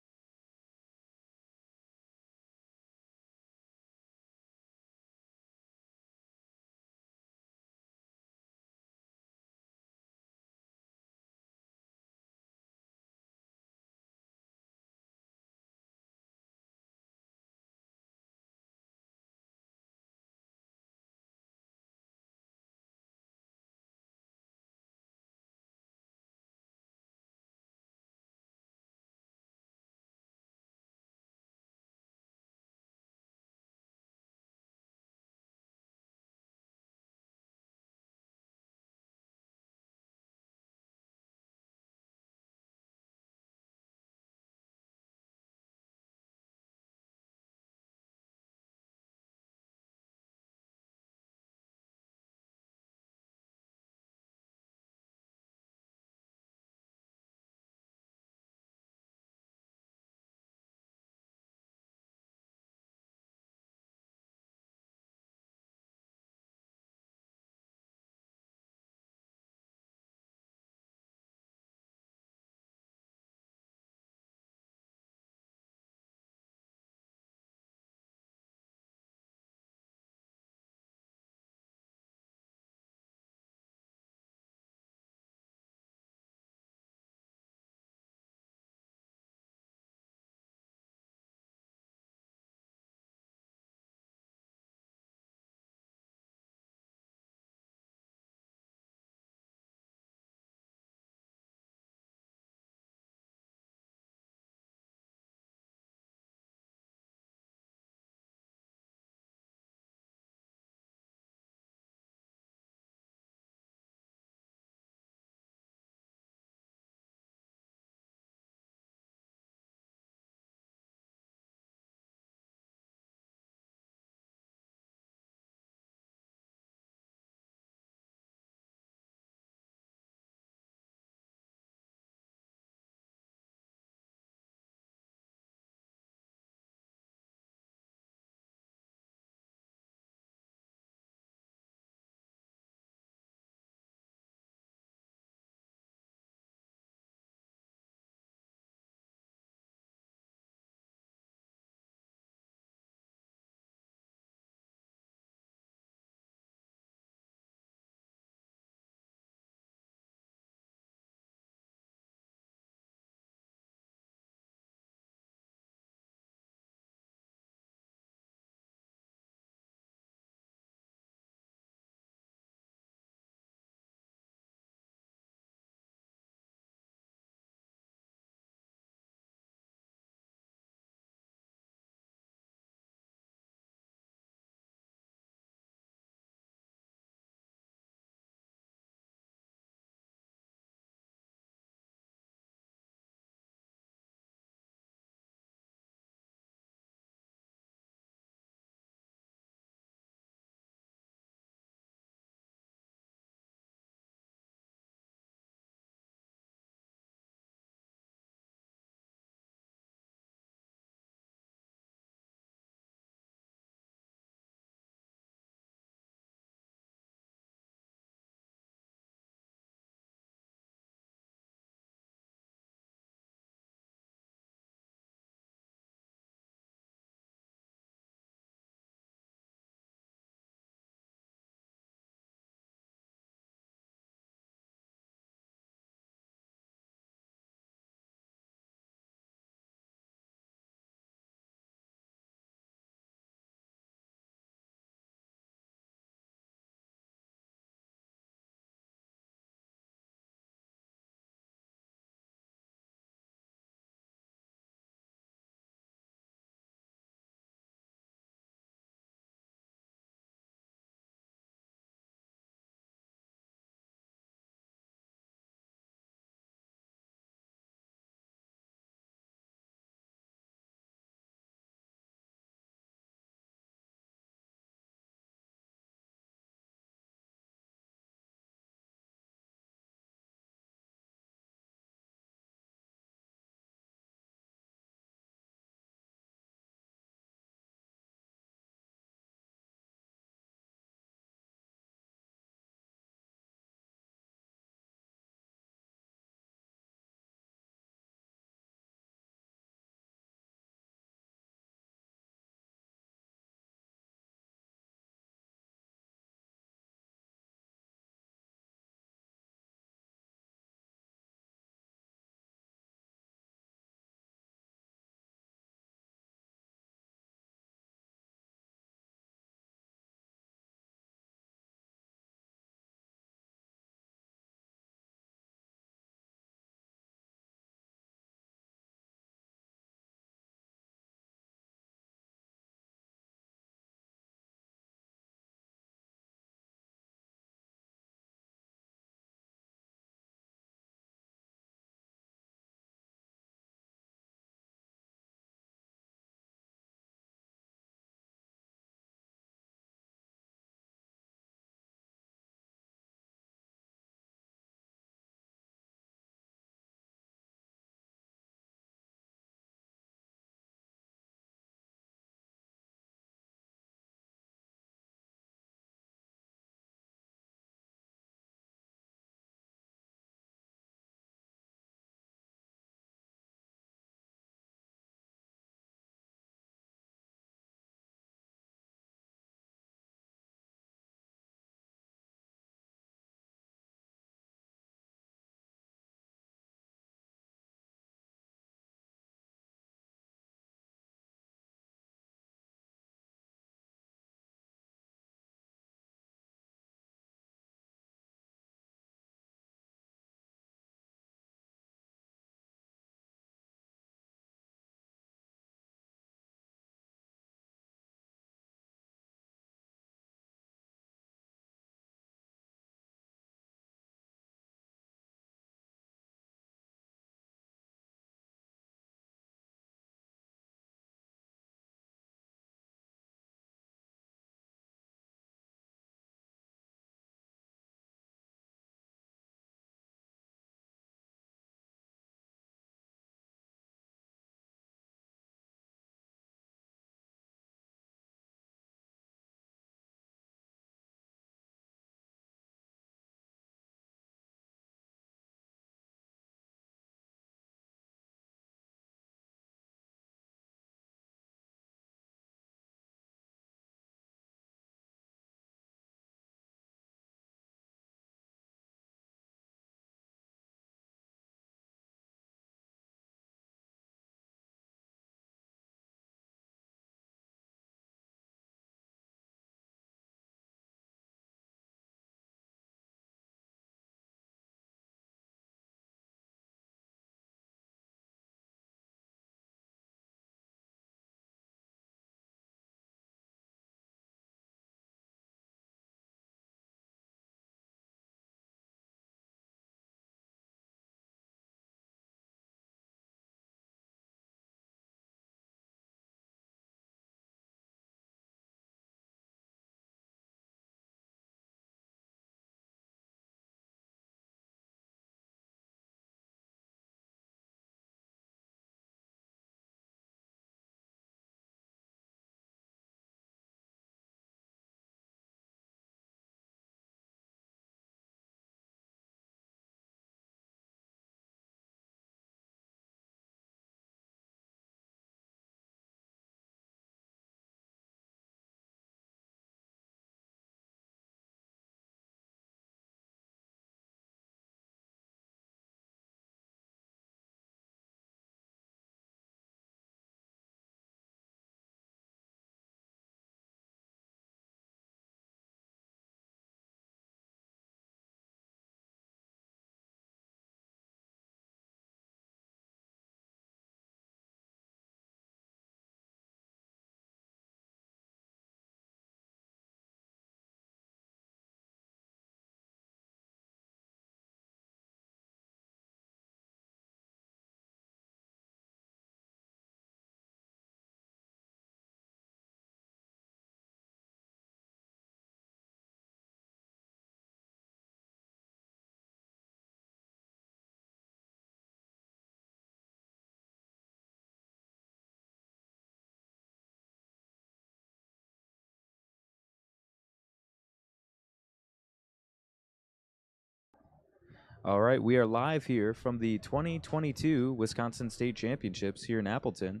All right, we are live here from the 2022 Wisconsin State Championships here in Appleton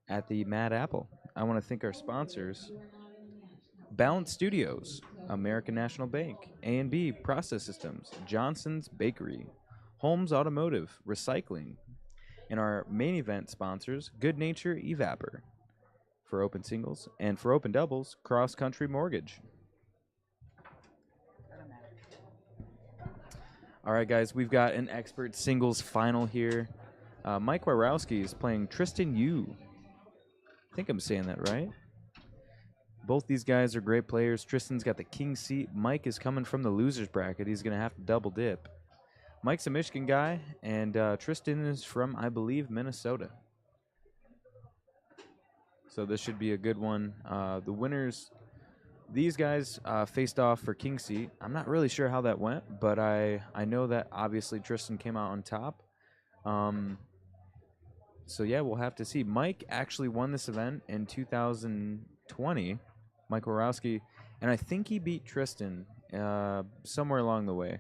at the Mad Apple. I want to thank our sponsors, Balance Studios, American National Bank, A&B Process Systems, Johnson's Bakery, Holmes Automotive, Recycling, and our main event sponsors, Good Nature Evapor, for open singles, and for open doubles, Cross Country Mortgage. All right, guys, we've got an expert singles final here. Mike Warowski is playing Tristan Yu. I think I'm saying that right. Both these guys are great players. Tristan's got the king seat. Mike is coming from the loser's bracket. He's going to have to double dip. Mike's a Michigan guy, and Tristan is from, I believe, Minnesota. So this should be a good one. The winners, these guys faced off for king seat. I'm not really sure how that went, but I know that obviously Tristan came out on top. So yeah, we'll have to see. Mike actually won this event in 2020, Mike Warowski, and I think he beat Tristan somewhere along the way,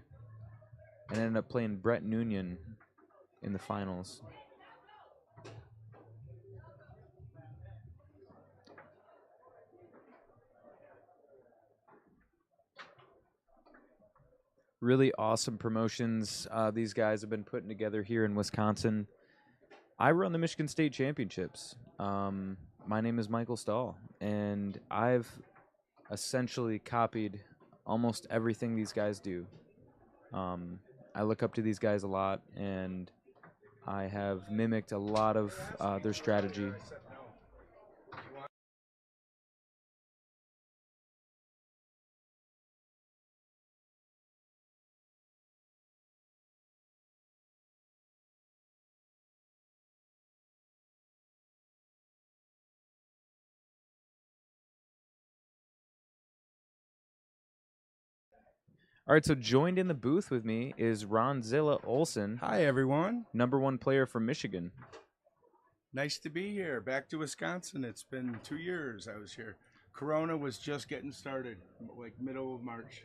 and ended up playing Brett Noonian in the finals. Really awesome promotions these guys have been putting together here in Wisconsin. I run the Michigan State Championships. My name is Michael Stahl, and I've essentially copied almost everything these guys do. I look up to these guys a lot, and I have mimicked a lot of their strategy. All right, so joined in the booth with me is Ronzilla Olson, Hi, everyone. #1 player from Michigan. Nice to be here. Back to Wisconsin. It's been 2 years I was here. Corona was just getting started, like middle of March.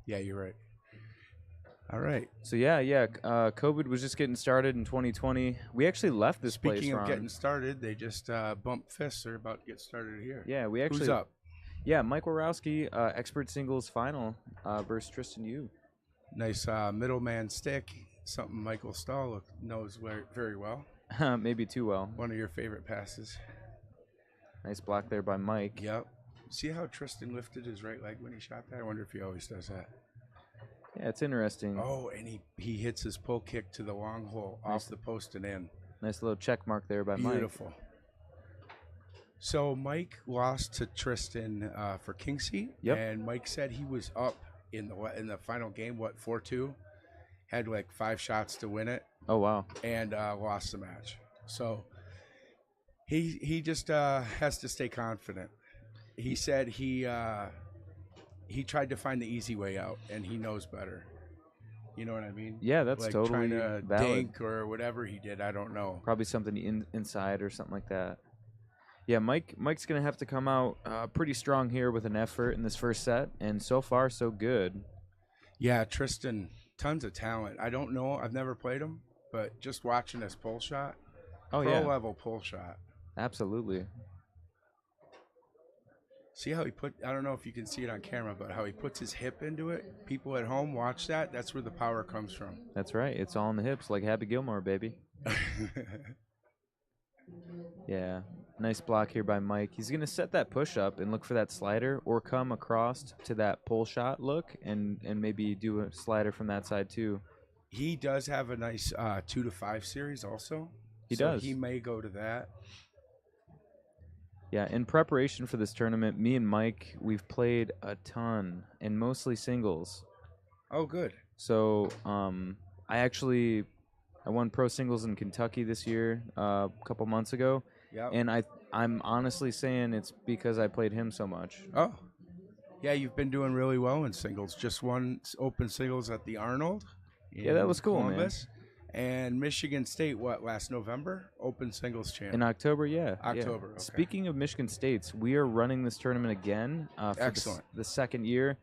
Yeah, you're right. All right. So COVID was just getting started in 2020. We actually left this place, Speaking of Ron. getting started, they just bumped fists. They're about to get started here. Yeah, we actually. Who's up? Yeah, Mike Warowski, expert singles final versus Tristan Yu. Nice middleman stick. Something Michael Stahl knows very well. Maybe too well. One of your favorite passes. Nice block there by Mike. Yep. See how Tristan lifted his right leg when he shot that? I wonder if he always does that. Yeah, it's interesting. Oh, and he hits his pull kick to the long hole off the post and in. Nice little check mark there by Mike. Beautiful. So Mike lost to Tristan for king seat. Yep. And Mike said he was up in the final game, 4-2, had like 5 shots to win it. Oh wow. And lost the match. So he just has to stay confident. He said he tried to find the easy way out, and he knows better. You know what I mean? Yeah, that's like totally trying to valid. dink or whatever he did. I don't know. Probably something inside or something like that. Yeah, Mike's gonna have to come out pretty strong here with an effort in this first set, and so far so good. Yeah, Tristan, tons of talent. I don't know. I've never played him, but just watching his pull shot, Oh pro yeah, level pull shot. absolutely. See how I don't know if you can see it on camera, but how he puts his hip into it. People at home watch that. That's where the power comes from. That's right. It's all in the hips, like Happy Gilmore, baby. Yeah, nice block here by Mike. He's gonna set that push up and look for that slider, or come across to that pull shot look and maybe do a slider from that side too. He does have a nice 2-5 series also. He So does. He may go to that. Yeah, in preparation for this tournament, me and Mike, we've played a ton, and mostly singles. Oh, good. So I won pro singles in Kentucky this year, a couple months ago, Yeah. and I'm honestly saying it's because I played him so much. Oh, yeah. You've been doing really well in singles. Just won open singles at the Arnold. Yeah, that in was cool, man. Columbus. And Michigan State, what, last November? Open singles champ. In October, yeah. yeah. October, okay. Speaking of Michigan States, we are running this tournament again for Excellent. the second year.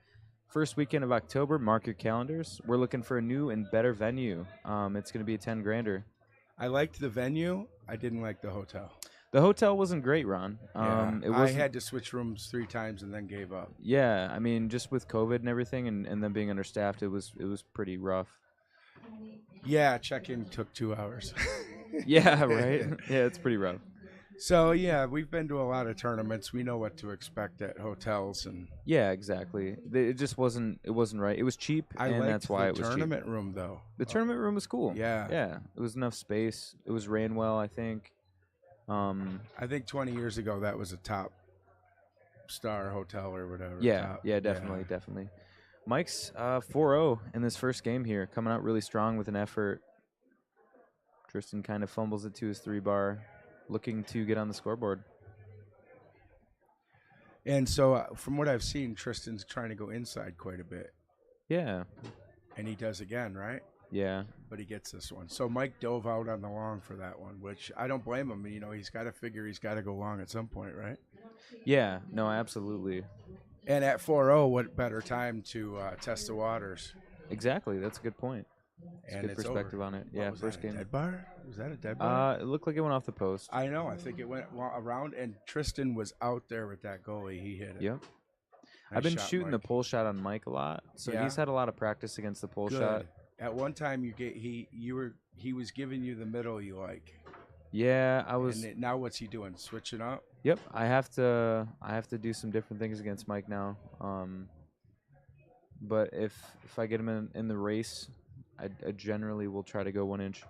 First weekend of October, mark your calendars. We're looking for a new and better venue. It's going to be a 10 grander. I liked the venue. I didn't like the hotel. The hotel wasn't great, Ron. Yeah, It I was had to switch rooms 3 times and then gave up. Yeah, I mean, just with COVID and everything, and them being understaffed, it was pretty rough. Yeah, check-in took 2 hours. Yeah, right. Yeah, it's pretty rough. So yeah, we've been to a lot of tournaments. We know what to expect at hotels, and Yeah, exactly. It just wasn't. It wasn't right. It was cheap, I and liked that's why the it was tournament room though. cheap. The tournament room was cool. Yeah. Yeah, it was enough space. It was ran well, I think. I think 20 years ago that was a top star hotel or whatever. Yeah, top- yeah, definitely, definitely. Mike's 4-0 in this first game here, coming out really strong with an effort. Tristan kind of fumbles it to his 3-bar, looking to get on the scoreboard. And so from what I've seen, Tristan's trying to go inside quite a bit, Yeah, and he does again, right? yeah, But he gets this one. So Mike dove out on the long for that one, which I don't blame him. You know, he's got to figure he's got to go long at some point, right? yeah. No, absolutely, And at 4-0, what better time to test the waters? exactly. That's a good point. It's And good it's perspective over. on it. What Yeah, was first that, a game. dead bar? Was that a dead bar? It looked like it went off the post. I know. I think it went around, and Tristan was out there with that goalie. He hit it. Yep. Nice I've been shot, shooting the Mike. pull shot on Mike a lot, so Yeah? he's had a lot of practice against the pull Good. shot. At one time, he was giving you the middle you like. Yeah, I was. Now what's he doing? Switching up? Yep, I have to do some different things against Mike now. But if I get him in the race, I generally will try to go 1 inch.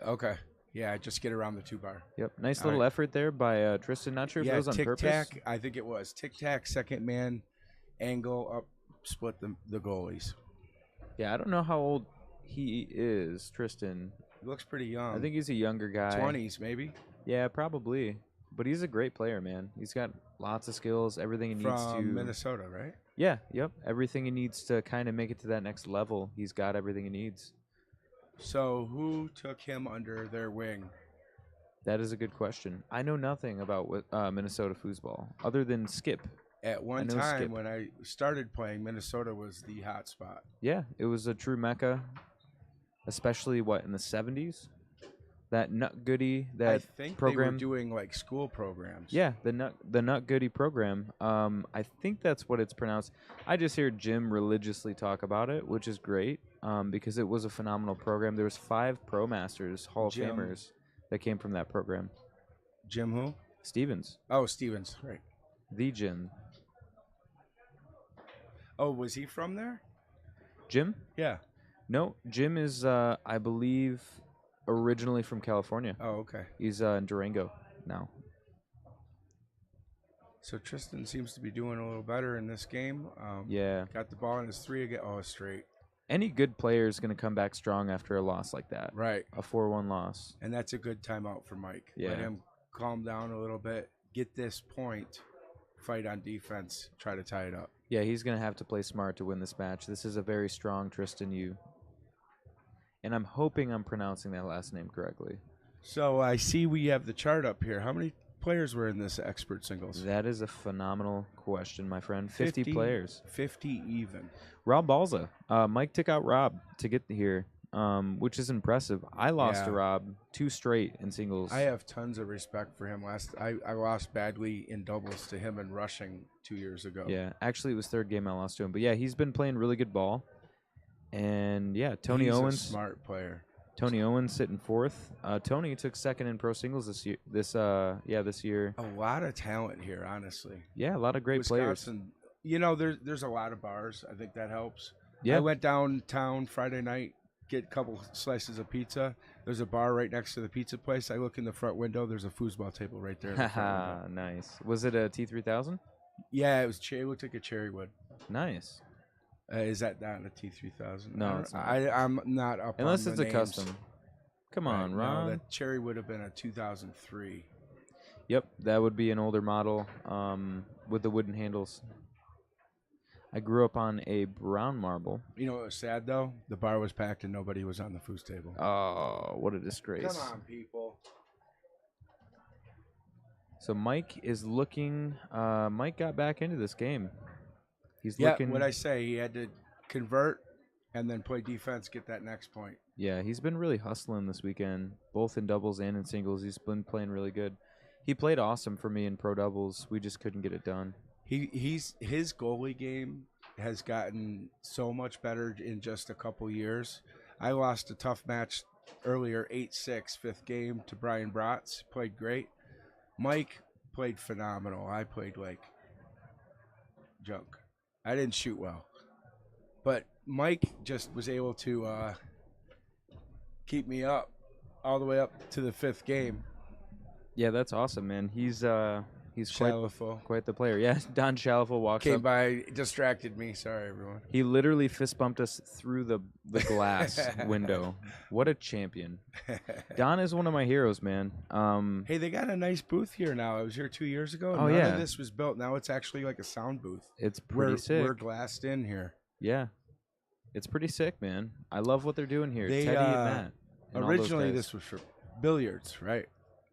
Okay. Yeah, just get around the 2-bar. Yep, nice All little right. effort there by Tristan. Not sure if it Yeah, was on tic purpose. tac. I think it was tic tac. Second man, angle up, split the goalies. Yeah, I don't know how old he is, Tristan. He looks pretty young. I think he's a younger guy. 20s maybe. Yeah, probably. But he's a great player, man. He's got lots of skills, everything he needs to. From Minnesota, right? Yeah, yep. Everything he needs to kind of make it to that next level. He's got everything he needs. So who took him under their wing? That is a good question. I know nothing about Minnesota foosball other than Skip. At one know time Skip. when I started playing, Minnesota was the hot spot. Yeah, it was a true mecca, especially in the 70s. That Nut Goody, I that think program. they were doing like school programs. Yeah, the Nut Goody program. I think that's what it's pronounced. I just hear Jim religiously talk about it, which is great because it was a phenomenal program. There was 5 Pro Masters, Hall of Jim. Famers that came from that program. Jim who? Stevens, Oh, Stevens. Right. the Jim. Oh, was he from there? Jim? Yeah. No, Jim is, I believe, originally from California. Oh, okay. He's in Durango now. So Tristan seems to be doing a little better in this game. Yeah. Got the ball in his 3 again. Oh, straight. Any good player is going to come back strong after a loss like that. Right. A 4-1 loss. And that's a good timeout for Mike. Yeah. Let him calm down a little bit, get this point, fight on defense, try to tie it up. Yeah, he's going to have to play smart to win this match. This is a very strong Tristan Yu. And I'm hoping I'm pronouncing that last name correctly. So I see we have the chart up here. How many players were in this expert singles? That is a phenomenal question, my friend. 50 players. 50 even. Rob Balza. Mike took out Rob to get here, which is impressive. I lost to Yeah. Rob 2 straight in singles. I have tons of respect for him. I lost badly in doubles to him in rushing 2 years ago. Yeah, actually it was 3rd game I lost to him. But yeah, he's been playing really good ball. And yeah, Tony He's Owens. a smart player. Tony Owens sitting 4th. Tony took 2nd in pro singles this year. This year. A lot of talent here, honestly. Yeah, a lot of great players. Wisconsin, you know, there's a lot of bars. I think that helps. Yeah. I went downtown Friday night, get a couple slices of pizza. There's a bar right next to the pizza place. I look in the front window. There's a foosball table right there. In the front window. Nice. Was it a T3000? Yeah, it was. It looked like a cherry wood. Nice. Is that not a T3000? No, it's not. I'm not up. Unless on it's the a names. custom. Come Right, on, Ron. No, that cherry would have been a 2003. Yep, that would be an older model with the wooden handles. I grew up on a brown marble. You know what was sad though? The bar was packed and nobody was on the foos table. Oh, what a disgrace. Come on, people. So Mike is looking. Mike got back into this game. He's Yeah, looking. what I say, he had to convert and then play defense, get that next point. Yeah, he's been really hustling this weekend, both in doubles and in singles. He's been playing really good. He played awesome for me in pro doubles. We just couldn't get it done. His goalie game has gotten so much better in just a couple years. I lost a tough match earlier, 8-6, fifth game to Brian Bratz. Played great. Mike played phenomenal. I played like junk. I didn't shoot well. But Mike just was able to keep me up all the way up to the fifth game. Yeah, that's awesome, man. He's Shalafo quite the player. Yeah, Don Shalafo walks came up. by, distracted me. Sorry, everyone. He literally fist bumped us through the glass window. What a champion. Don is one of my heroes, man. Hey, they got a nice booth here now. I was here 2 years ago. And Oh, none yeah. of this was built. Now it's actually like a sound booth. It's pretty sick. We're glassed in here. Yeah. It's pretty sick, man. I love what they're doing here. They, Teddy and Matt. And all those Originally, guys. this was for billiards, right?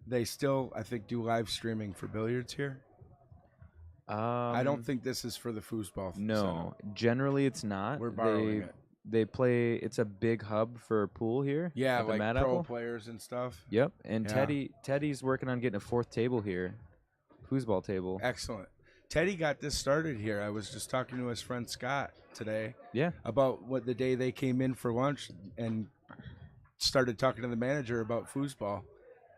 They still, I think, do live streaming for billiards here. I don't think this is for the foosball. No, generally it's not. We're borrowing it. They play. It's a big hub for pool here. Yeah, at the like Mad pro Apple. players and stuff. Yep, and Yeah. Teddy's working on getting a fourth table here, foosball table. Excellent. Teddy got this started here. I was just talking to his friend Scott today Yeah, about what the day they came in for lunch and started talking to the manager about foosball.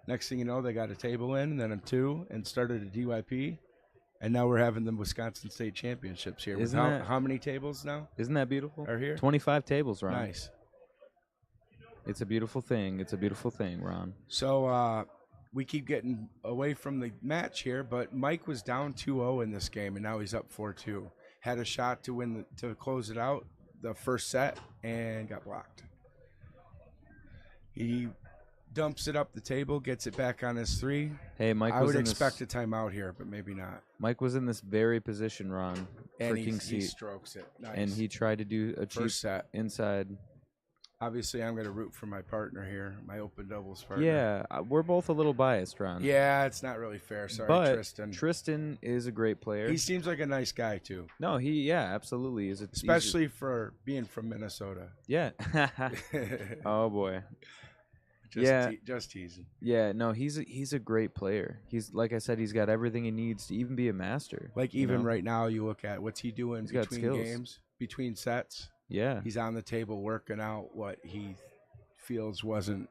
Next thing you know, they got a table in, and then a two, and started a DYP. And now we're having the Wisconsin State Championships here. With Isn't how, that- how many tables now isn't that beautiful? are here? 25 tables, Ron. Nice. It's a beautiful thing. It's a beautiful thing, Ron. So we keep getting away from the match here, but Mike was down 2-0 in this game, and now he's up 4-2. Had a shot to win to close it out the first set and got blocked. He dumps it up the table, gets it back on his three. Hey, Mike. I was would in expect this, a timeout here, but maybe not. Mike was in this very position, Ron, And for he King seat, strokes it. Nice. and he tried to do a cheap first set. inside. Obviously, I'm going to root for my partner here, my open doubles partner. Yeah, we're both a little biased, Ron. Yeah, it's not really fair. Sorry, but Tristan. Tristan is a great player. He seems like a nice guy, too. No, yeah, absolutely is. Especially for being from Minnesota. Yeah. Oh boy. Just Yeah. Just teasing. Yeah. No, he's a great player. He's like I said, he's got everything he needs to even be a master. Like you even know? right now, you look at what's he doing He's got between skills. games, between sets. Yeah. He's on the table working out what he feels wasn't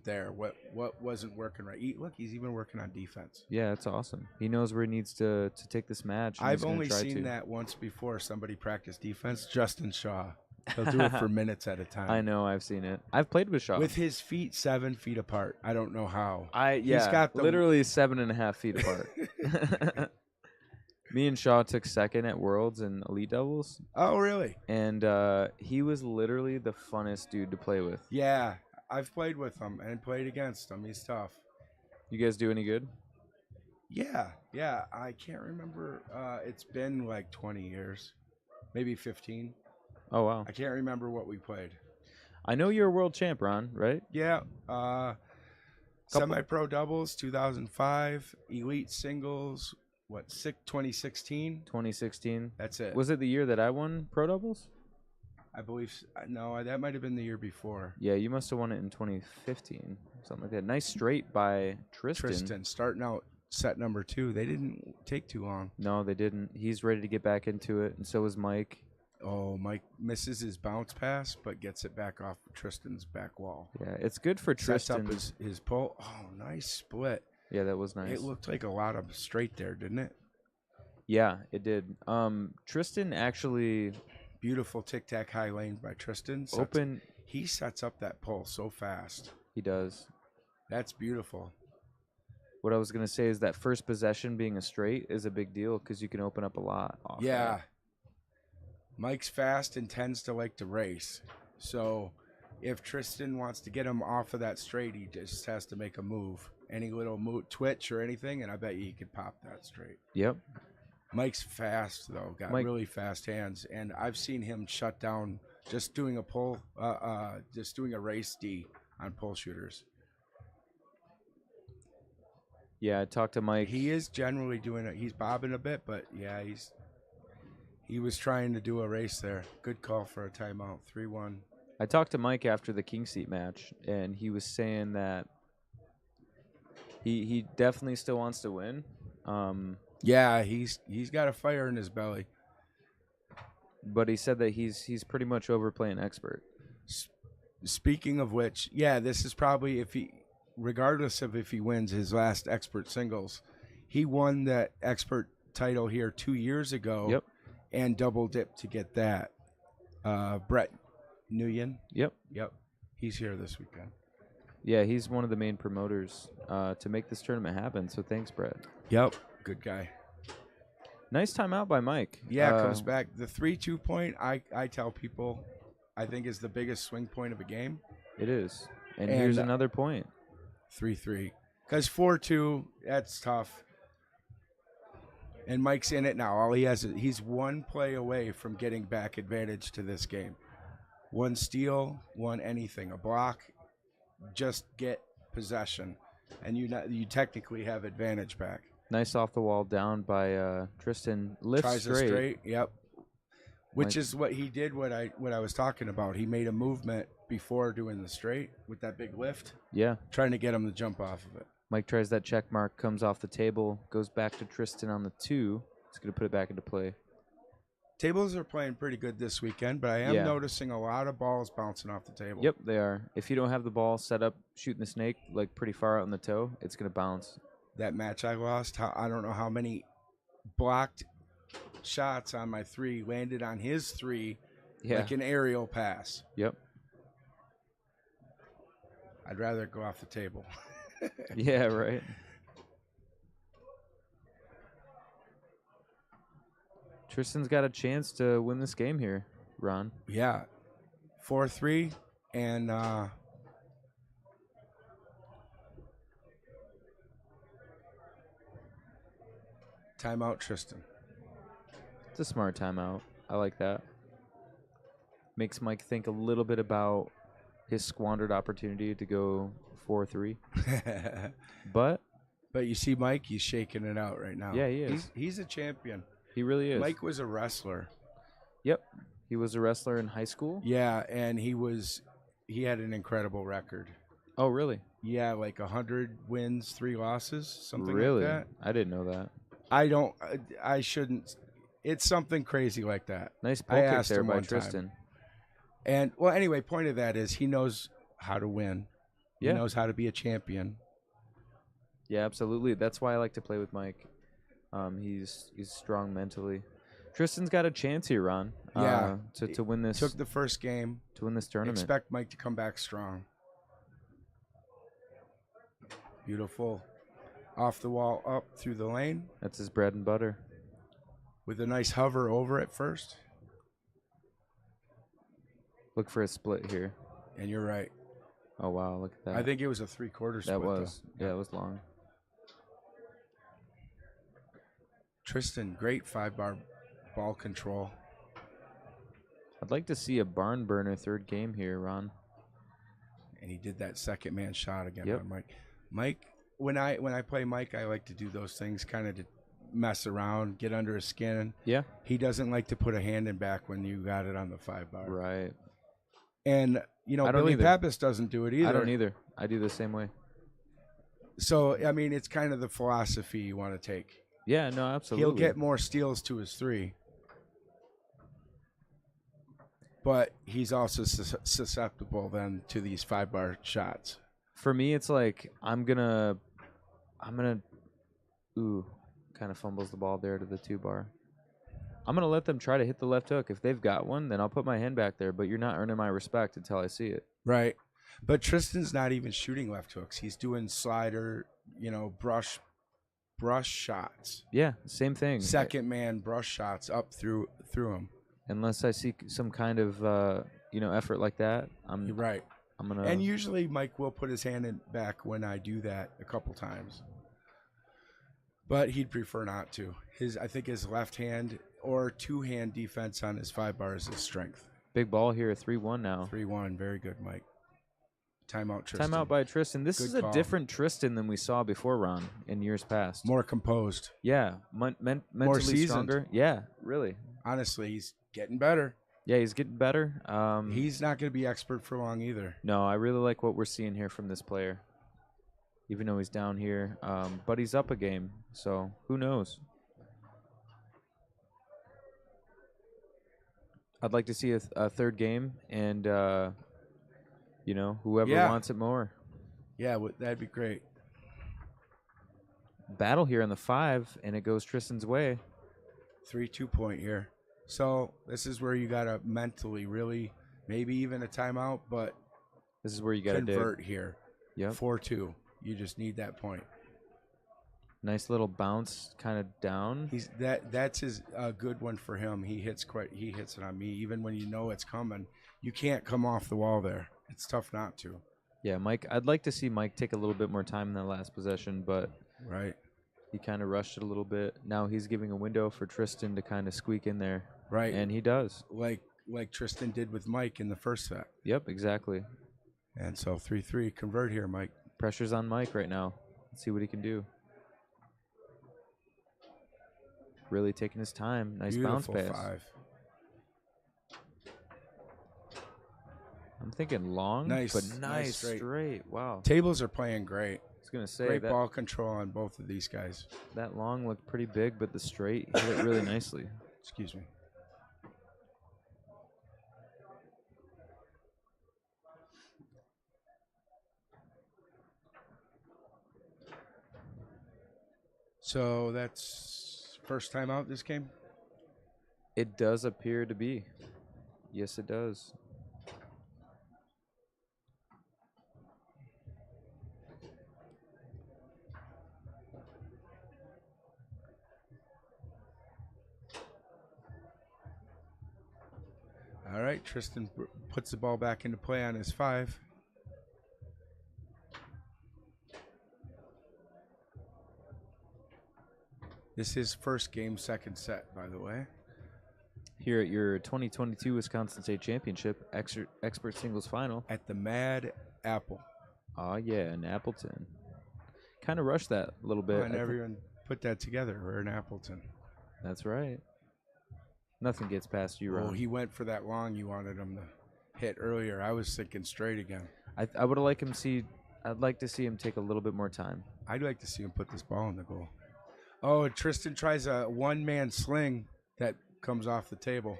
there. What wasn't working right. Look, he's even working on defense. Yeah, it's awesome. He knows where he needs to take this match. and I've he's gonna only try seen to. that once before. Somebody practice defense. Justin Shaw. He'll do it for minutes at a time. I know. I've seen it. I've played with Shaw. With his feet 7 feet apart. I don't know how. He's got the- literally 7.5 feet apart. Me and Shaw took second at Worlds and Elite Doubles, Oh, really? and he was literally the funnest dude to play with. Yeah. I've played with him and played against him. He's tough. You guys do any good? Yeah. I can't remember. It's been like 20 years, maybe 15. Oh wow! I can't remember what we played. I know you're a world champ, Ron. Right? Yeah. Semi-pro doubles, 2005. Elite singles, 2016? 2016. That's it. Was it the year that I won pro doubles? I believe. No, that might have been the year before. Yeah, you must have won it in 2015, something like that. Nice straight by Tristan starting out set number 2. They didn't take too long. No, they didn't. He's ready to get back into it, and so is Mike. Oh, Mike misses his bounce pass, but gets it back off Tristan's back wall. Yeah, it's good for Sets Tristan. up his pull. Oh, nice split. Yeah, that was nice. It looked like a lot of straight there, didn't it? Yeah, it did. Tristan actually Beautiful tic-tac high lane by Tristan. He sets up that pull so fast. He does. That's beautiful. What I was gonna say is that first possession being a straight is a big deal because you can open up a lot. Off Yeah. that. Mike's fast and tends to like to race. So if Tristan wants to get him off of that straight, he just has to make a move. Any little twitch or anything, and I bet you he could pop that straight. Yep. Mike's fast though, got Mike- really fast hands, and I've seen him shut down just doing a pull, just doing a race D on pull shooters. Yeah, I talked to Mike. He is generally doing it. He's bobbing a bit, but yeah, he was trying to do a race there. Good call for a timeout. 3-1. I talked to Mike after the King Seat match, and he was saying that he definitely still wants to win. Yeah, he's got a fire in his belly. But he said that he's pretty much overplaying expert. Speaking of which, yeah, this is probably regardless of if he wins his last expert singles, he won that expert title here 2 years ago. Yep. And double dipped to get that. Brett Nguyen. Yep. He's here this weekend. Yeah, he's one of the main promoters to make this tournament happen. So thanks, Brett. Yep. Good guy. Nice timeout by Mike. Yeah, comes back. The 3-2 point, I tell people, I think is the biggest swing point of a game. It is. And And, here's another point. 3-3. Because 4-2, that's tough. And Mike's in it now. All he has he's one play away from getting back advantage to this game. One steal, one anything, a block, just get possession, and you technically have advantage back. Nice off the wall down by Tristan. Lifts Tries a straight. straight, yep. Which Like- is what he did. What I was talking about. He made a movement before doing the straight with that big lift, Yeah. trying to get him to jump off of it. Mike tries that check mark, comes off the table, goes back to Tristan on the 2. He's going to put it back into play. Tables are playing pretty good this weekend, but I am Yeah. noticing a lot of balls bouncing off the table. Yep, they are. If you don't have the ball set up shooting the snake like pretty far out in the toe, it's going to bounce. That match I lost, I don't know how many blocked shots on my 3 landed on his 3 Yeah. like an aerial pass. Yep. I'd rather go off the table. Yeah, right. Tristan's got a chance to win this game here, Ron. Yeah. 4-3 and timeout Tristan. It's a smart timeout. I like that. Makes Mike think a little bit about his squandered opportunity to go 4-3. But But you see Mike, he's shaking it out right now. Yeah, he is. He's a champion. he really is. Mike was a wrestler. Yep. He was a wrestler in high school. Yeah, and he had an incredible record. Oh, really? Yeah, like 100 wins, 3 losses, something Really? like that. I didn't know that. I shouldn't. It's something crazy like that. Nice I poke kick asked there him by one time. Tristan. And well, anyway, point of that is he knows how to win. Yeah. He knows how to be a champion. Yeah, absolutely. That's why I like to play with Mike. He's strong mentally. Tristan's got a chance here, Ron. Yeah. To win this Took the first game. tournament. Expect Mike to come back strong. Beautiful. Off the wall, up through the lane That's his bread and butter. with a nice hover over at first. Look for a split here. And you're right. Oh wow, look at that. I think it was a 3/4 split. that was though. yeah, it was long. Tristan, great 5-bar ball control. I'd like to see a barn burner third game here, Ron. And he did that second man shot again Yep. on Mike. Mike, when I play Mike, I like to do those things kind of to mess around, get under his skin. Yeah. He doesn't like to put a hand in back when you got it on the 5-bar. Right. And I don't Billy either. Pappas doesn't do it either. I don't either. I do the same way. So I mean, it's kind of the philosophy you want to take. Yeah, no, absolutely. He'll get more steals to his 3. But he's also susceptible then to these 5-bar shots. For me, it's like I'm gonna ooh, kind of fumbles the ball there to the 2-bar. I'm gonna let them try to hit the left hook. If they've got one, then I'll put my hand back there, but you're not earning my respect until I see it. Right. But Tristan's not even shooting left hooks. He's doing slider, brush shots. Yeah, same thing. Second man brush shots up through him. Unless I see some kind of effort like that, You're right. I'm gonna. And usually Mike will put his hand in back when I do that a couple times. but he'd prefer not to. I think his left hand or two-hand defense on his 5 bar is his strength. Big ball here, 3-1 now. 3-1, very good, Mike. Timeout, Tristan. Timeout by Tristan. This Good is a call. different Tristan than we saw before, Ron, in years past. More composed. Yeah, mentally seasoned. stronger. Yeah, really. Honestly, he's getting better. Yeah, he's getting better. He's not going to be expert for long either. No, I really like what we're seeing here from this player. Even though he's down here, but he's up a game, so who knows? I'd like to see a third game, and whoever Yeah. wants it more. Yeah, that'd be great. Battle here on the 5, and it goes Tristan's way. 3-2 point here. So this is where you got to mentally really, maybe even a timeout, but This is where you got to convert dig. here. Yep. 4-2. You just need that point. Nice little bounce, kind of down. That's his good one for him. He hits it on me. Even when you know it's coming, you can't come off the wall there. It's tough not to. Yeah, Mike. I'd like to see Mike take a little bit more time in that last possession, but Right. he kind of rushed it a little bit. Now he's giving a window for Tristan to kind of squeak in there, Right. and he does. Like Tristan did with Mike in the first set. Yep, exactly. And so 3-3. Convert here, Mike. Pressure's on Mike right now. Let's see what he can do. Really taking his time. Nice Beautiful bounce pass. 5. I'm thinking long, Nice, but nice nice straight. straight. Wow. Tables are playing great. I was gonna say Great that ball control on both of these guys. that long looked pretty big, but the straight hit it really nicely. Excuse me. So that's first time out this game? It does appear to be. Yes, it does. All right, Tristan puts the ball back into play on his 5. This is first game, second set, by the way. Here at your 2022 Wisconsin State Championship expert singles final. At the Mad Apple. Oh yeah, in Appleton. Kind of rushed that a little bit. I never even put that together. We're in Appleton. That's right. Nothing gets past you, Oh, Ron. he went for that long you wanted him to hit earlier. I was thinking straight again. I would like him see. I'd like to see him take a little bit more time. I'd like to see him put this ball in the goal. Oh, Tristan tries a one-man sling that comes off the table.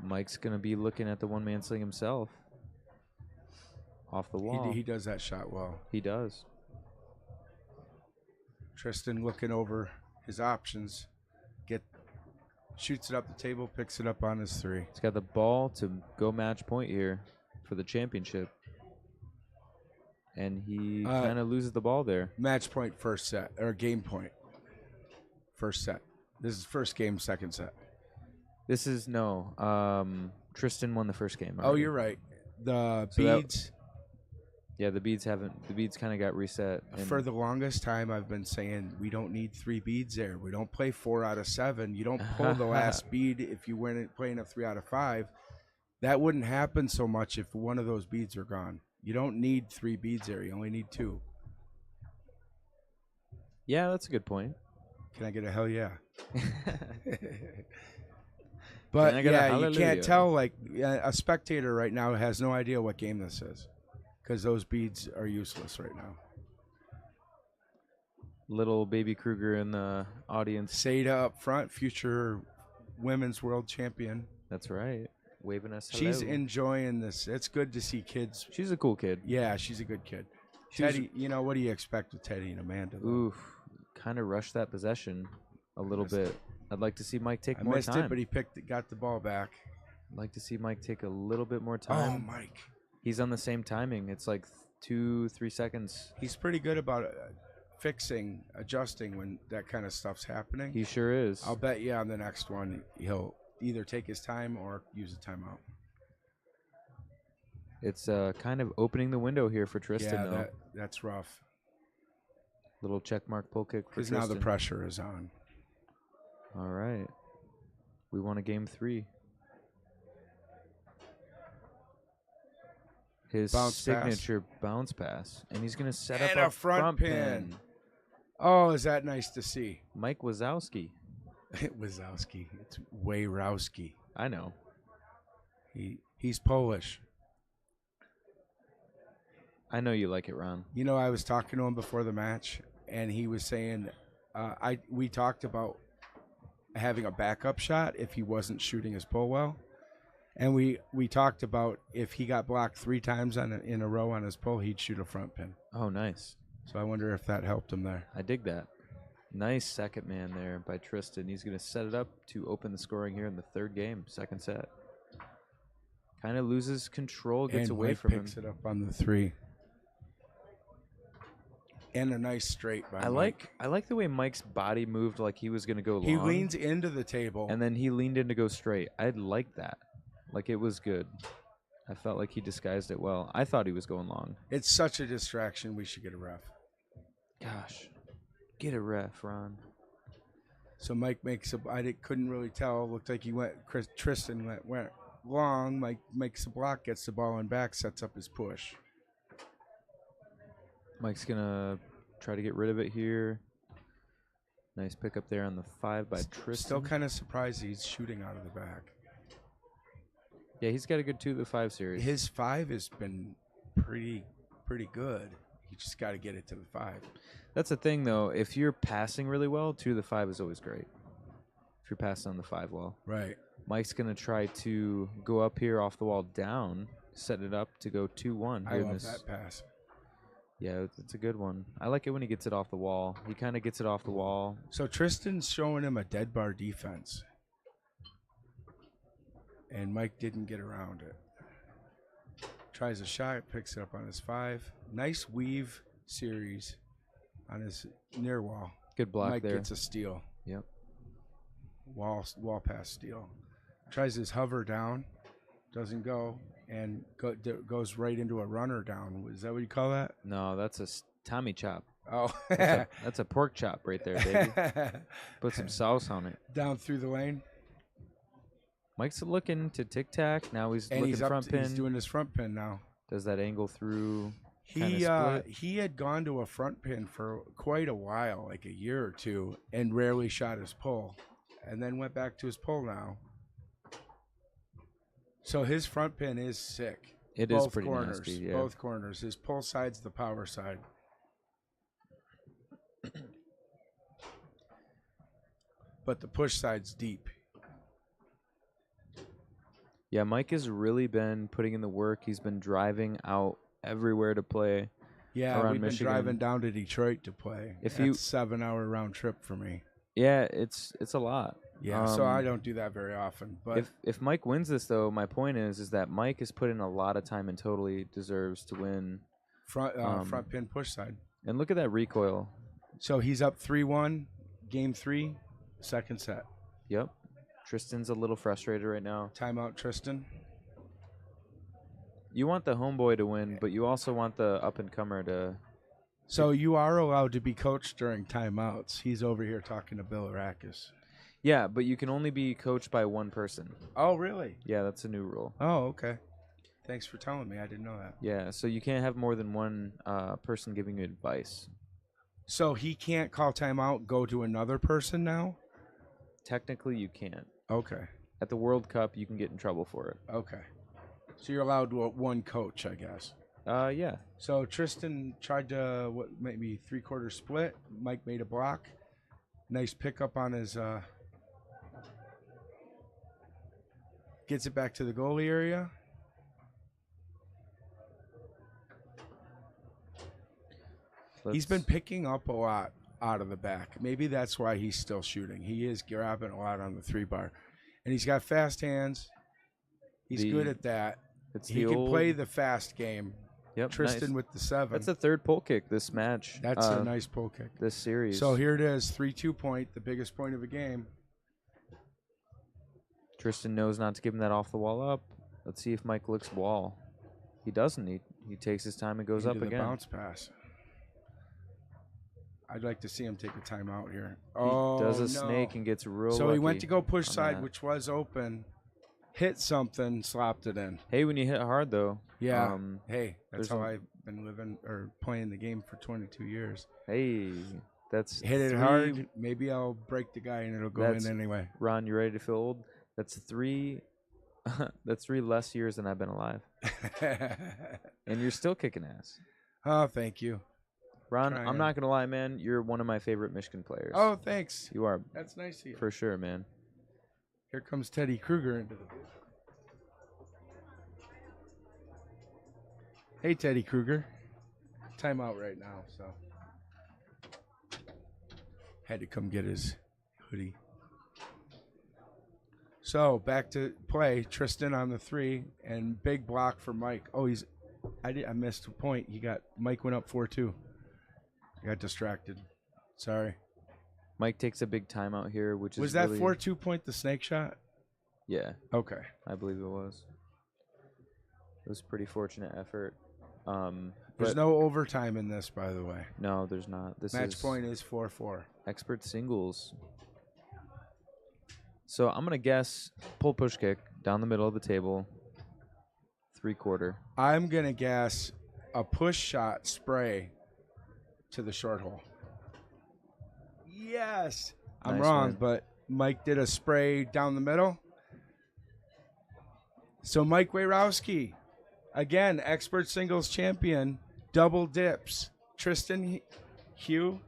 Mike's gonna be looking at the one-man sling himself. Off the wall. He does that shot well. He does. Tristan looking over his options. Shoots it up the table, picks it up on his 3. He's got the ball to go match point here for the championship. And he kind of loses the ball there. Match point first set, or game point. First set. This is first game, second set. This is Tristan won the first game. Oh, already. you're right. The So that- beads. Yeah, the beads kind of got reset. And For the longest time, I've been saying we don't need 3 beads there. We don't play 4 out of 7. You don't pull the last bead if you weren't playing a 3 out of 5. That wouldn't happen so much if one of those beads were gone. You don't need 3 beads there. You only need 2. Yeah, that's a good point. Can I get a hell yeah? Can But I get a yeah, you hallelujah? can't tell. Like a spectator right now has no idea what game this is because those beads are useless right now. Little baby Kruger in the audience. Seda up front, future women's world champion. That's right. Waving us hello. She's enjoying this. It's good to see kids. She's a cool kid. Yeah, she's a good kid. She's- Teddy, what do you expect with Teddy and Amanda? though? Oof. Kind of rushed that possession a little Missed bit. I'd like to see Mike take I more missed time. it, but he got the ball back. I'd like to see Mike take a little bit more Oh, time. Mike. He's on the same timing. It's like 2-3 seconds. He's pretty good about fixing, adjusting when that kind of stuff's happening. He sure is. I'll bet you on the next one he'll either take his time or use a timeout. It's kind of opening the window here for Tristan, Yeah, though. that's rough. Little check mark pull kick for Because Tristan. now the pressure is on. All right. We won a game 3. His Bounce pass. signature bounce pass. And he's going to set And up a front pin. Oh, is that nice to see? Mike Wazowski. Wazowski. It's Wayrowski. I know. He's Polish. I know you like it, Ron. You know, I was talking to him before the match, and he was saying, we talked about having a backup shot if he wasn't shooting his pull well. And we talked about if he got blocked 3 times in a row on his pull, he'd shoot a front pin. Oh, nice. So I wonder if that helped him there. I dig that. Nice second man there by Tristan. He's going to set it up to open the scoring here in the 3rd game, 2nd set. Kind of loses control, gets and away Mike from him. picks it up on the 3. And a nice straight by I Mike. like the way Mike's body moved like he was going to go long. He leans into the table. And then he leaned in to go straight. I like that. Like, it was good. I felt like he disguised it well. I thought he was going long. It's such a distraction. We should get a ref. Gosh. Get a ref, Ron. So Mike makes a. Couldn't really tell. Looked like he went. Tristan went long. Mike makes a block, gets the ball in back, sets up his push. Mike's going to try to get rid of it here. Nice pickup there on the 5 by Tristan. Still kind of surprised he's shooting out of the back. Yeah, he's got a good 2-5 series. His 5 has been pretty good. You just got to get it to the 5. That's the thing, though. If you're passing really well, 2-5 is always great. If you're passing on the 5 well. Right. Mike's going to try to go up here off the wall down, set it up to go 2-1. I love that pass. Yeah, it's a good one. I like it when he gets it off the wall. He kind of gets it off the wall. So Tristan's showing him a dead bar defense. And Mike didn't get around it. Tries a shot, picks it up on his 5. Nice weave series on his near wall. Good block Mike there. gets a steal. Yep. Wall pass steal. Tries his hover down. Doesn't go. And goes right into a runner down. Is that what you call that? No, that's a Tommy chop. Oh. That's a pork chop right there, baby. Put some sauce on it. Down through the lane. Mike's looking to tic-tac. Now he's And looking he's front pin. He's doing his front pin now. Does that angle through? He had gone to a front pin for quite a while, like a year or 2, and rarely shot his pull, and then went back to his pull now. So his front pin is sick. It both is pretty corners, nasty. Yeah. Both corners. His pull side's the power side. But the push side's deep. Yeah, Mike has really been putting in the work. He's been driving out everywhere to play. Yeah, around we've Michigan. been driving down to Detroit to play. If That's you- 7-hour round trip for me. Yeah, it's a lot. Yeah, so I don't do that very often. But If Mike wins this, though, my point is that Mike has put in a lot of time and totally deserves to win. front pin push side. And look at that recoil. So he's up 3-1, game 3, 2nd set. Yep. Tristan's a little frustrated right now. Timeout, Tristan. You want the homeboy to win, but you also want the up-and-comer to... So you are allowed to be coached during timeouts. He's over here talking to Bill Arakis. Yeah, but you can only be coached by one person. Oh, really? Yeah, that's a new rule. Oh, okay. Thanks for telling me. I didn't know that. Yeah, so you can't have more than one person giving you advice. So he can't call timeout, go to another person now? Technically, you can't. Okay. At the World Cup, you can get in trouble for it. Okay. So you're allowed one coach, I guess. Yeah. So Tristan tried to, maybe 3/4 split. Mike made a block. Nice pickup on his, gets it back to the goalie area. He's been picking up a lot out of the back. Maybe that's why he's still shooting. He is grabbing a lot on the 3-bar. And he's got fast hands. He's good at that. He can play the fast game. Yep, Tristan nice. with the 7. That's the 3rd pull kick this match. That's a nice pull kick. This series. So here it is, 3-2 point, the biggest point of the game. Tristan knows not to give him that off the wall up. Let's see if Mike looks wall. He doesn't. He takes his time and goes into up the again. bounce pass. I'd like to see him take a timeout here. He Oh, does a no. snake and gets real So he went lucky to go push on side, that. which was open, hit something, slapped it in. Hey, when you hit hard though. Yeah. Hey, that's there's how a- I've been living or playing the game for 22 years. Hey, that's Hit it three- hard. Maybe I'll break the guy and it'll go That's- in anyway. Ron, you ready to feel old? That's 3. That's 3 less years than I've been alive, and you're still kicking ass. Oh, thank you. Ron, Trying. I'm not gonna lie, man. You're one of my favorite Michigan players. Oh, thanks. You are That's nice of you. for sure, man. Here comes Teddy Kruger into the booth. Hey, Teddy Kruger. Timeout right now, so had to come get his hoodie. So back to play. Tristan on the 3 and big block for Mike. Oh, I missed a point. Mike went up 4-2. I got distracted. Sorry. Mike takes a big timeout here, which is Was that really, 4-2 point the snake shot? Yeah, Okay. I believe it was. It was a pretty fortunate effort. There's But no overtime in this, by the way. no, there's not. This Match is point is 4-4. expert singles. So I'm gonna guess pull push kick down the middle of the table, 3/4. I'm going to guess a push shot spray to the short hole. Yes. I'm Nice wrong, win. but Mike did a spray down the middle. So Mike Wayrowski, again, expert singles champion, double dips. Tristan Hugh.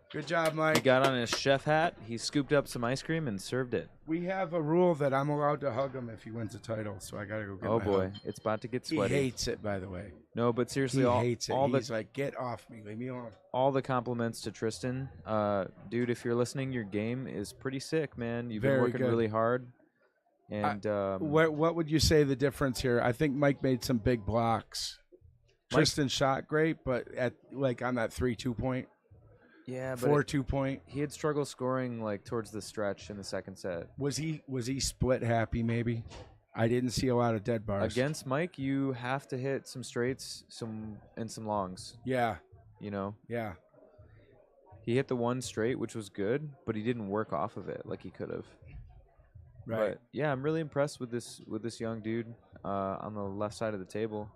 Good job, He Mike. got on his chef hat. He scooped up some ice cream and served it. We have a rule that I'm allowed to hug him if he wins a title, so I got to go get Oh my boy, hug. it's about to get He sweaty. hates it, by the way. No, but seriously, He all hates it. all He's the like, get off me. Leave me alone. all the compliments to Tristan. Dude, if you're listening, your game is pretty sick, man. You've been Very working good. really hard. And What would you say the difference here? I think Mike made some big blocks. Tristan shot great, but at like on that 3-2 point, yeah, but 4-2 point, he had struggled scoring like towards the stretch in the second set. was he split happy? Maybe I didn't see a lot of dead bars Against Mike, you have to hit some straights, some longs. Yeah, You know, yeah. he hit the one straight, which was good, but he didn't work off of it like he could have. Right. But yeah, I'm really impressed with this young dude on the left side of the table.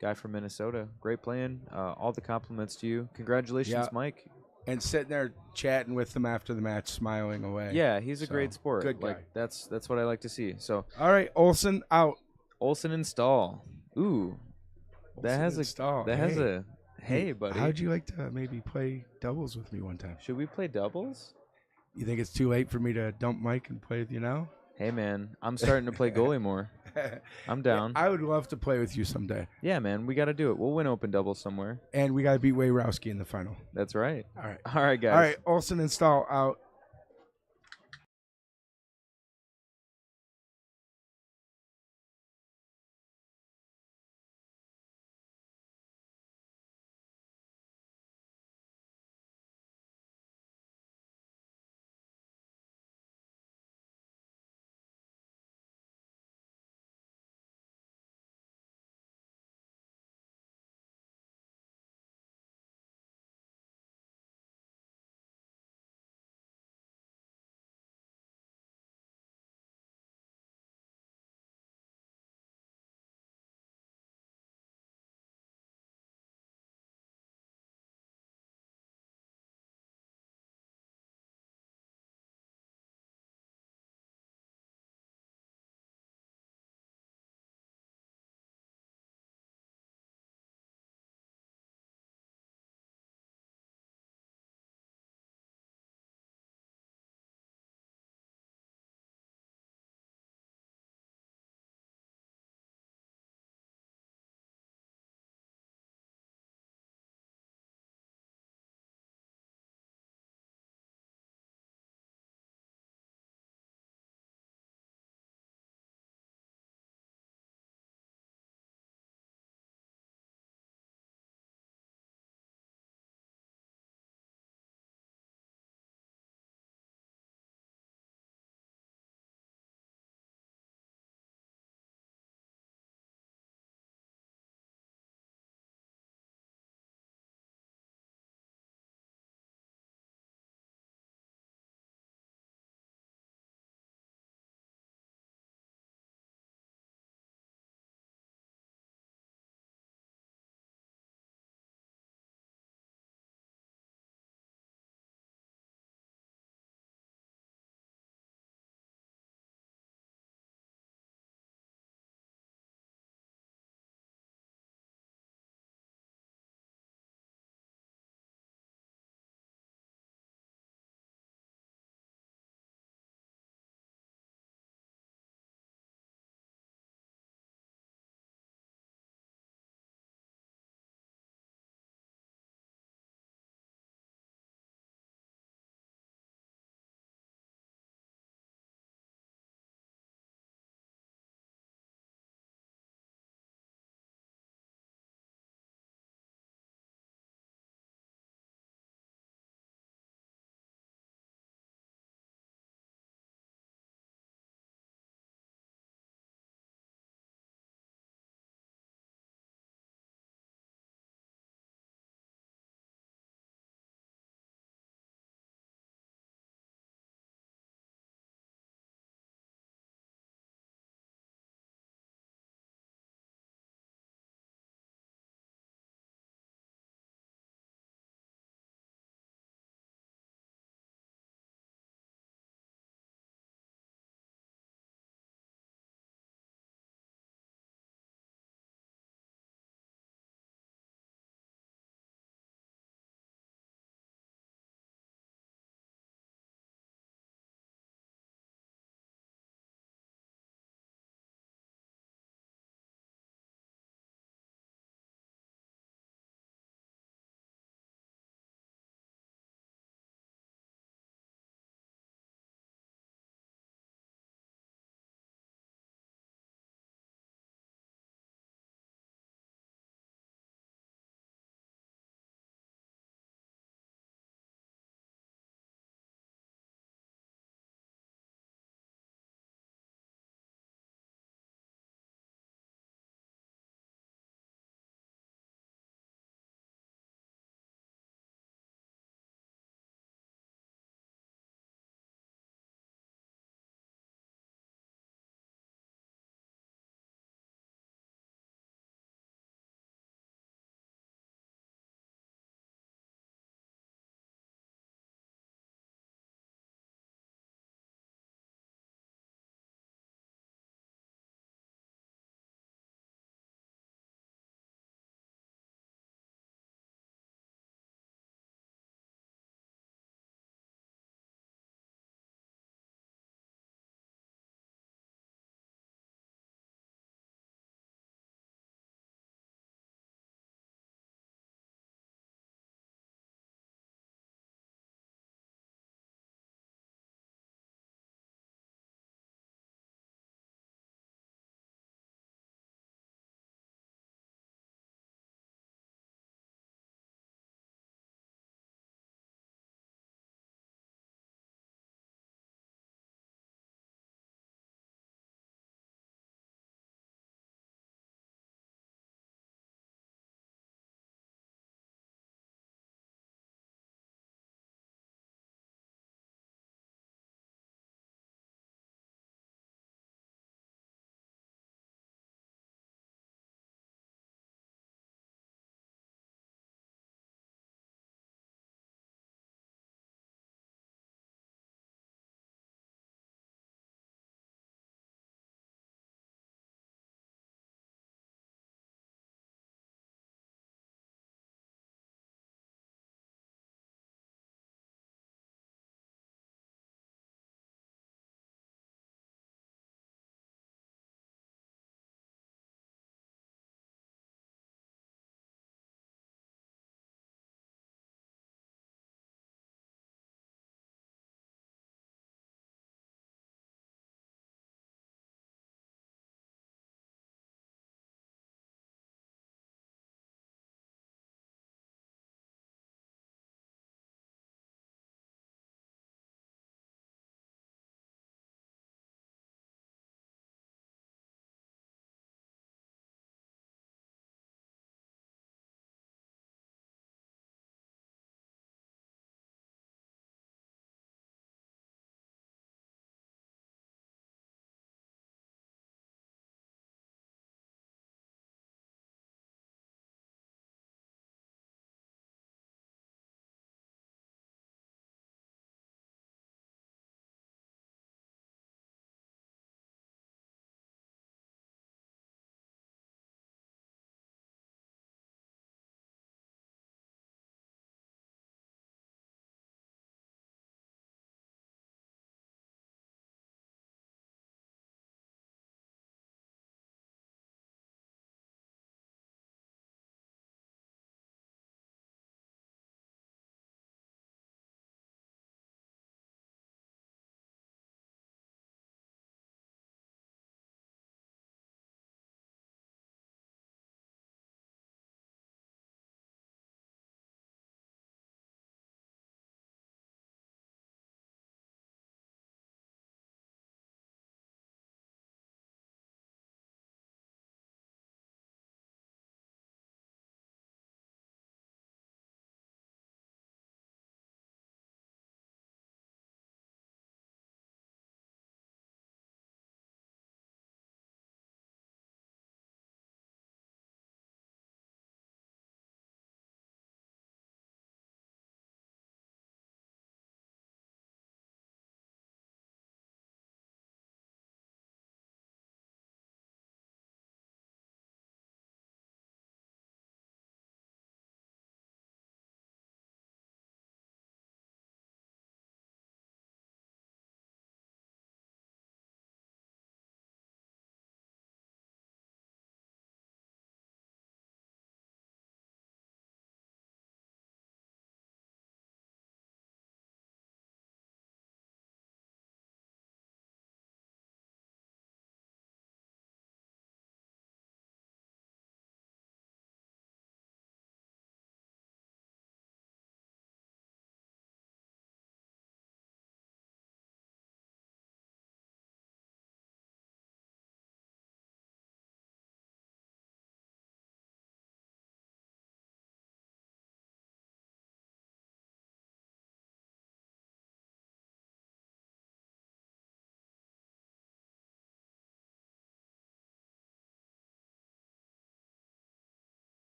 Guy from Minnesota. Great playing. All the compliments to you. Congratulations, Yeah. Mike. And sitting there chatting with them after the match, smiling away. Yeah, he's a So, great sport. good guy. Like that's what I like to see. So All right, Olson out. Olson and Stahl. Ooh, that Olson has and a Stahl. that has Hey. a hey, buddy. How'd you like to maybe play doubles with me one time? Should we play doubles? You think it's too late for me to dump Mike and play with you now? Hey man, I'm starting to play goalie more. I'm down. I would love to play with you someday. Yeah, man, we got to do it. We'll win open doubles somewhere. And we got to beat Wayrowski in the final. That's right. All right. All right, guys. All right, Olson and Stahl out.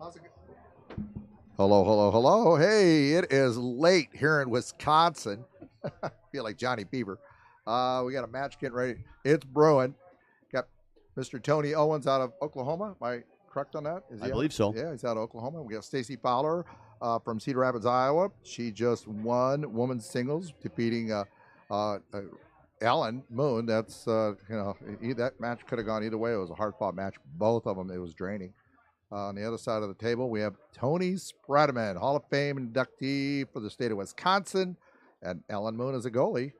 How's it go? Hello, hello, hello. Hey, it is late here in Wisconsin. Feel like Johnny Beaver. We got a match getting ready. It's brewing. Got Mr. Tony Owens out of Oklahoma. Am I correct on that? Is he I out? believe so. Yeah, he's out of Oklahoma. We got Stacy Fowler from Cedar Rapids, Iowa. She just won women's singles, defeating Ellen Moon. That's that match could have gone either way. It was a hard fought match. Both of them, it was draining. On the other side of the table, we have Tony Spreadman, Hall of Fame inductee for the state of Wisconsin, and Ellen Moon as a goalie.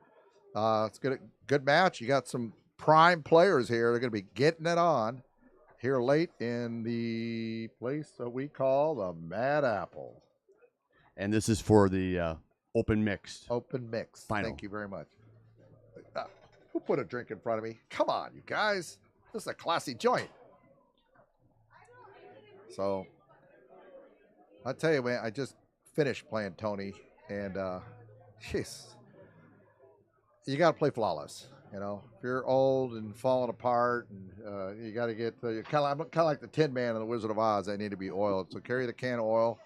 It's good match. You got some prime players here. They're going to be getting it on here late in the place that we call the Mad Apple. And this is for the open mixed. Open mix. Final. Thank you very much. Who put a drink in front of me? Come on, you guys. This is a classy joint. So, I'll tell you, man, I just finished playing Tony, and jeez, you got to play flawless. You know, if you're old and falling apart, and you got to get I'm kind of like the Tin Man in the Wizard of Oz. I need to be oiled. So carry the can of oil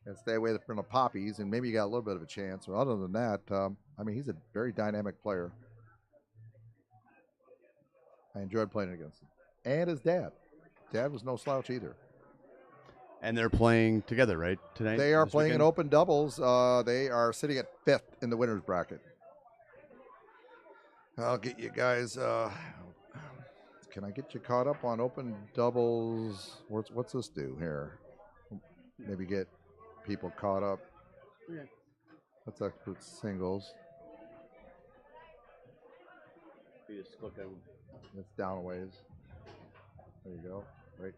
and stay away from the poppies, and maybe you got a little bit of a chance. But other than that, I mean, he's a very dynamic player. I enjoyed playing against him, and his dad. Dad was no slouch either. And they're playing together, right, tonight? They are this playing in weekend? open doubles. They are sitting at 5th in the winner's bracket. I'll get you guys. Can I get you caught up on open doubles? What's this do here? Maybe get people caught up. Yeah. Let's expert singles. You just click on- It's down a ways. There you go. Right.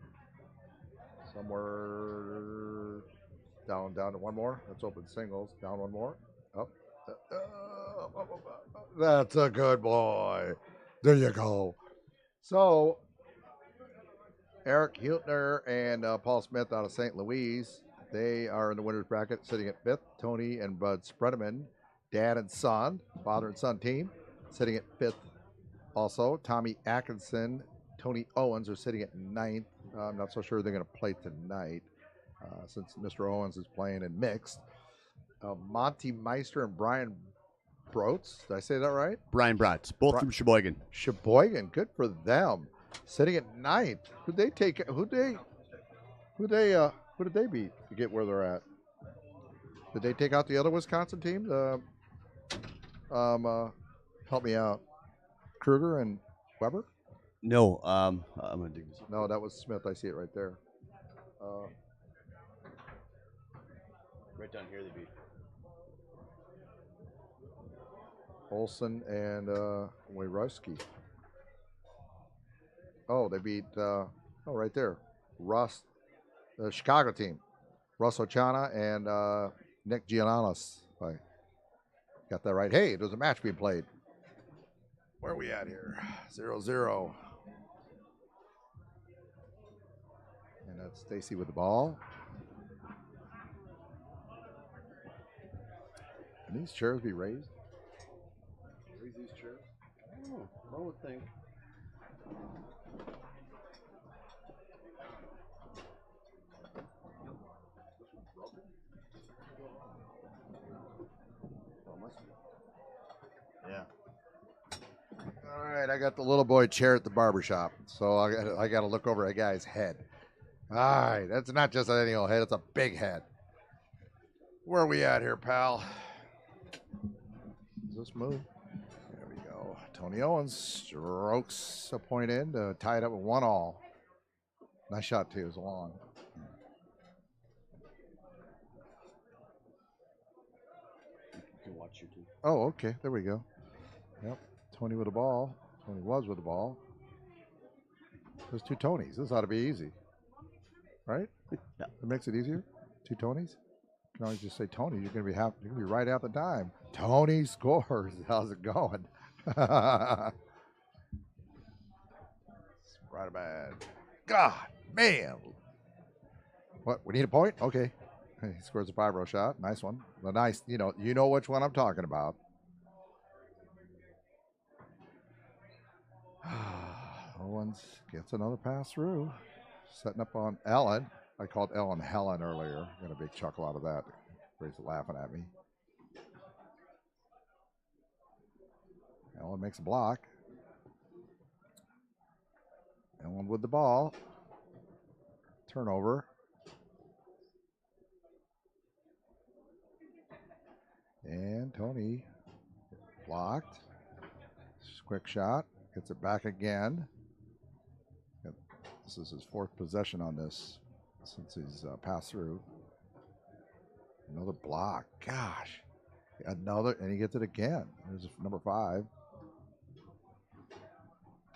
Somewhere down to one more. That's open singles. Down one more. Up. That's a good boy. There you go. So, Eric Hiltner and Paul Smith out of St. Louis, they are in the winner's bracket, sitting at 5th. Tony and Bud Spreadman, dad and son, father and son team, sitting at 5th. Also, Tommy Atkinson, Tony Owens are sitting at 9th. I'm not so sure they're going to play tonight since Mr. Owens is playing in mixed. Monty Meister and Brian Broats. Did I say that right? Brian Bratz, both from Sheboygan. Sheboygan. Good for them. Sitting at 9th. Who did they beat to get where they're at? Did they take out the other Wisconsin team? Help me out. Kruger and Weber? No, I'm gonna dig this up. No, that was Smith. I see it right there. Right down here, they beat. Olson and Wejrowski. Oh, they beat. Right there. Russ, the Chicago team. Russ Ochana and Nick Giannalis. I got that right. Hey, there's a match being played. Where are we at here? 0-0. And that's Stacy with the ball. Can these chairs be raised? Raise these chairs? Oh, I would think. Yeah. All right, I got the little boy chair at the barber shop, so I got to look over a guy's head. All right, that's not just any old head; it's a big head. Where are we at here, pal? Does this move? There we go. Tony Owens strokes a point in to tie it up with 1-1. Nice shot too. It was long. You can watch your two. Oh, okay. There we go. Yep. Tony with the ball. Tony was with the ball. There's two Tonys. This ought to be easy. Right? Yeah. It makes it easier. Two Tonys. You can always just say Tony. You're gonna be happy. You're gonna be right half the time. Tony scores. How's it going? Right bad. God, man. What? We need a point? Okay. He scores a 5-row shot. Nice one. A nice. You know which one I'm talking about. Owens gets another pass through. Setting up on Allen. I called Ellen Helen earlier. Got a big chuckle out of that. Everybody's laughing at me. Ellen makes a block. Ellen with the ball. Turnover. And Tony blocked. Quick shot. Gets it back again. This is his 4th possession on this since he's passed through. Another block. Gosh. Another, and he gets it again. There's number 5.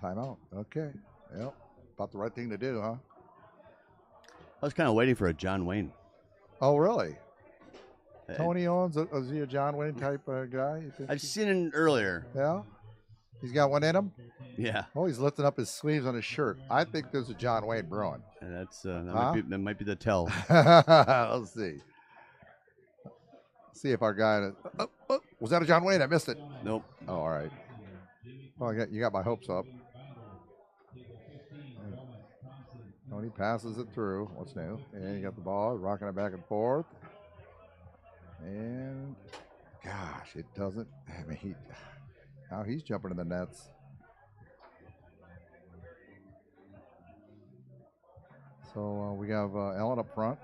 Timeout. Okay. Yep. About the right thing to do, huh? I was kind of waiting for a John Wayne. Oh, really? Uh, Tony Owens, is he a John Wayne type guy? You think I've seen it earlier. yeah? He's got one in him? Yeah. Oh, he's lifting up his sleeves on his shirt. I think there's a John Wayne brewing. And that's that, Huh? that might be the tell. Let's see. See if our guy. Was that a John Wayne? I missed it. Nope. Oh, all right. Well, you got my hopes up. Tony passes it through. What's new? And you got the ball, rocking it back and forth. And gosh, it doesn't. I mean, now he's jumping in the nets. So we have Ellen up front,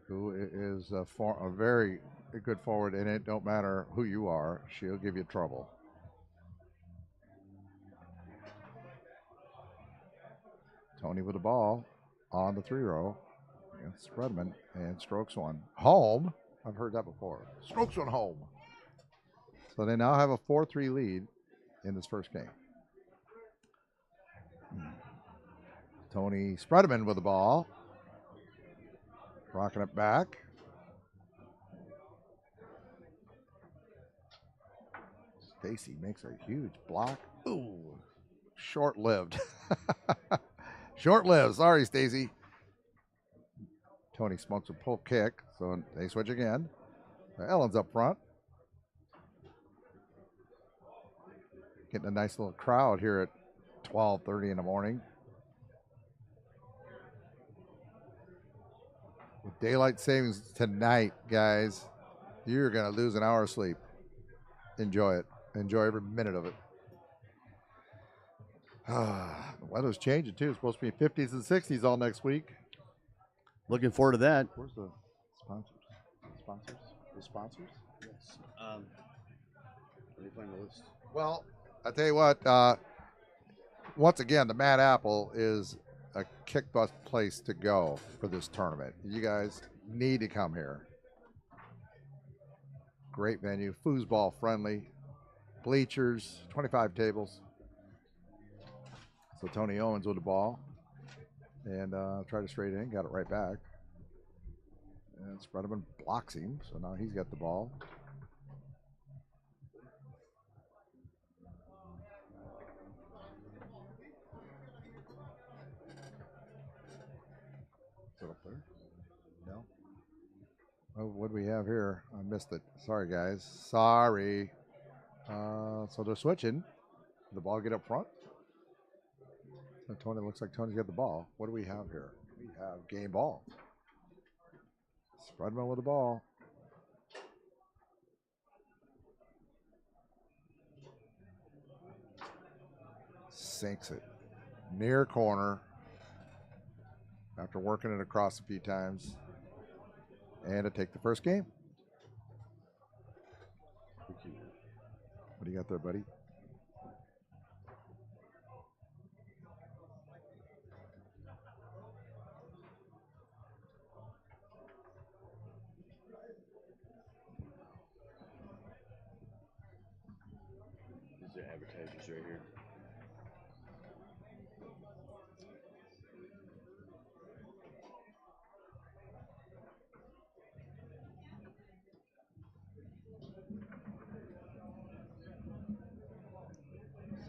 who is a very good forward, and it don't matter who you are, she'll give you trouble. Tony with the ball on the 3-row against Spreadman, and strokes one home. I've heard that before. Strokes one home. So they now have a 4-3 lead in this first game. Tony Spreadman with the ball. Rocking it back. Stacy makes a huge block. Ooh, short-lived. Short-lived. Sorry, Stacy. Tony smokes a pull kick, so they switch again. Ellen's up front. Getting a nice little crowd here at 12:30 in the morning. With daylight savings tonight, guys, you're going to lose an hour of sleep. Enjoy it. Enjoy every minute of it. The weather's changing, too. It's supposed to be 50s and 60s all next week. Looking forward to that. Where's the sponsors? The sponsors? Yes. Let me find the list. Well, I tell you what, once again, the Mad Apple is a kick butt place to go for this tournament. You guys need to come here. Great venue, foosball friendly, bleachers, 25 tables. So Tony Owens with the ball, and tried to straight in, got it right back. And Spreadman blocks him, so now he's got the ball. Is it up there? No. Oh, what do we have here? I missed it. Sorry, guys. Sorry. So they're switching. Did the ball get up front? So Tony, looks like Tony's got the ball. What do we have here? We have game ball. Spreadman with the ball. Sinks it. Near corner. After working it across a few times. And to take the first game. What do you got there, buddy? These are advertisers right here.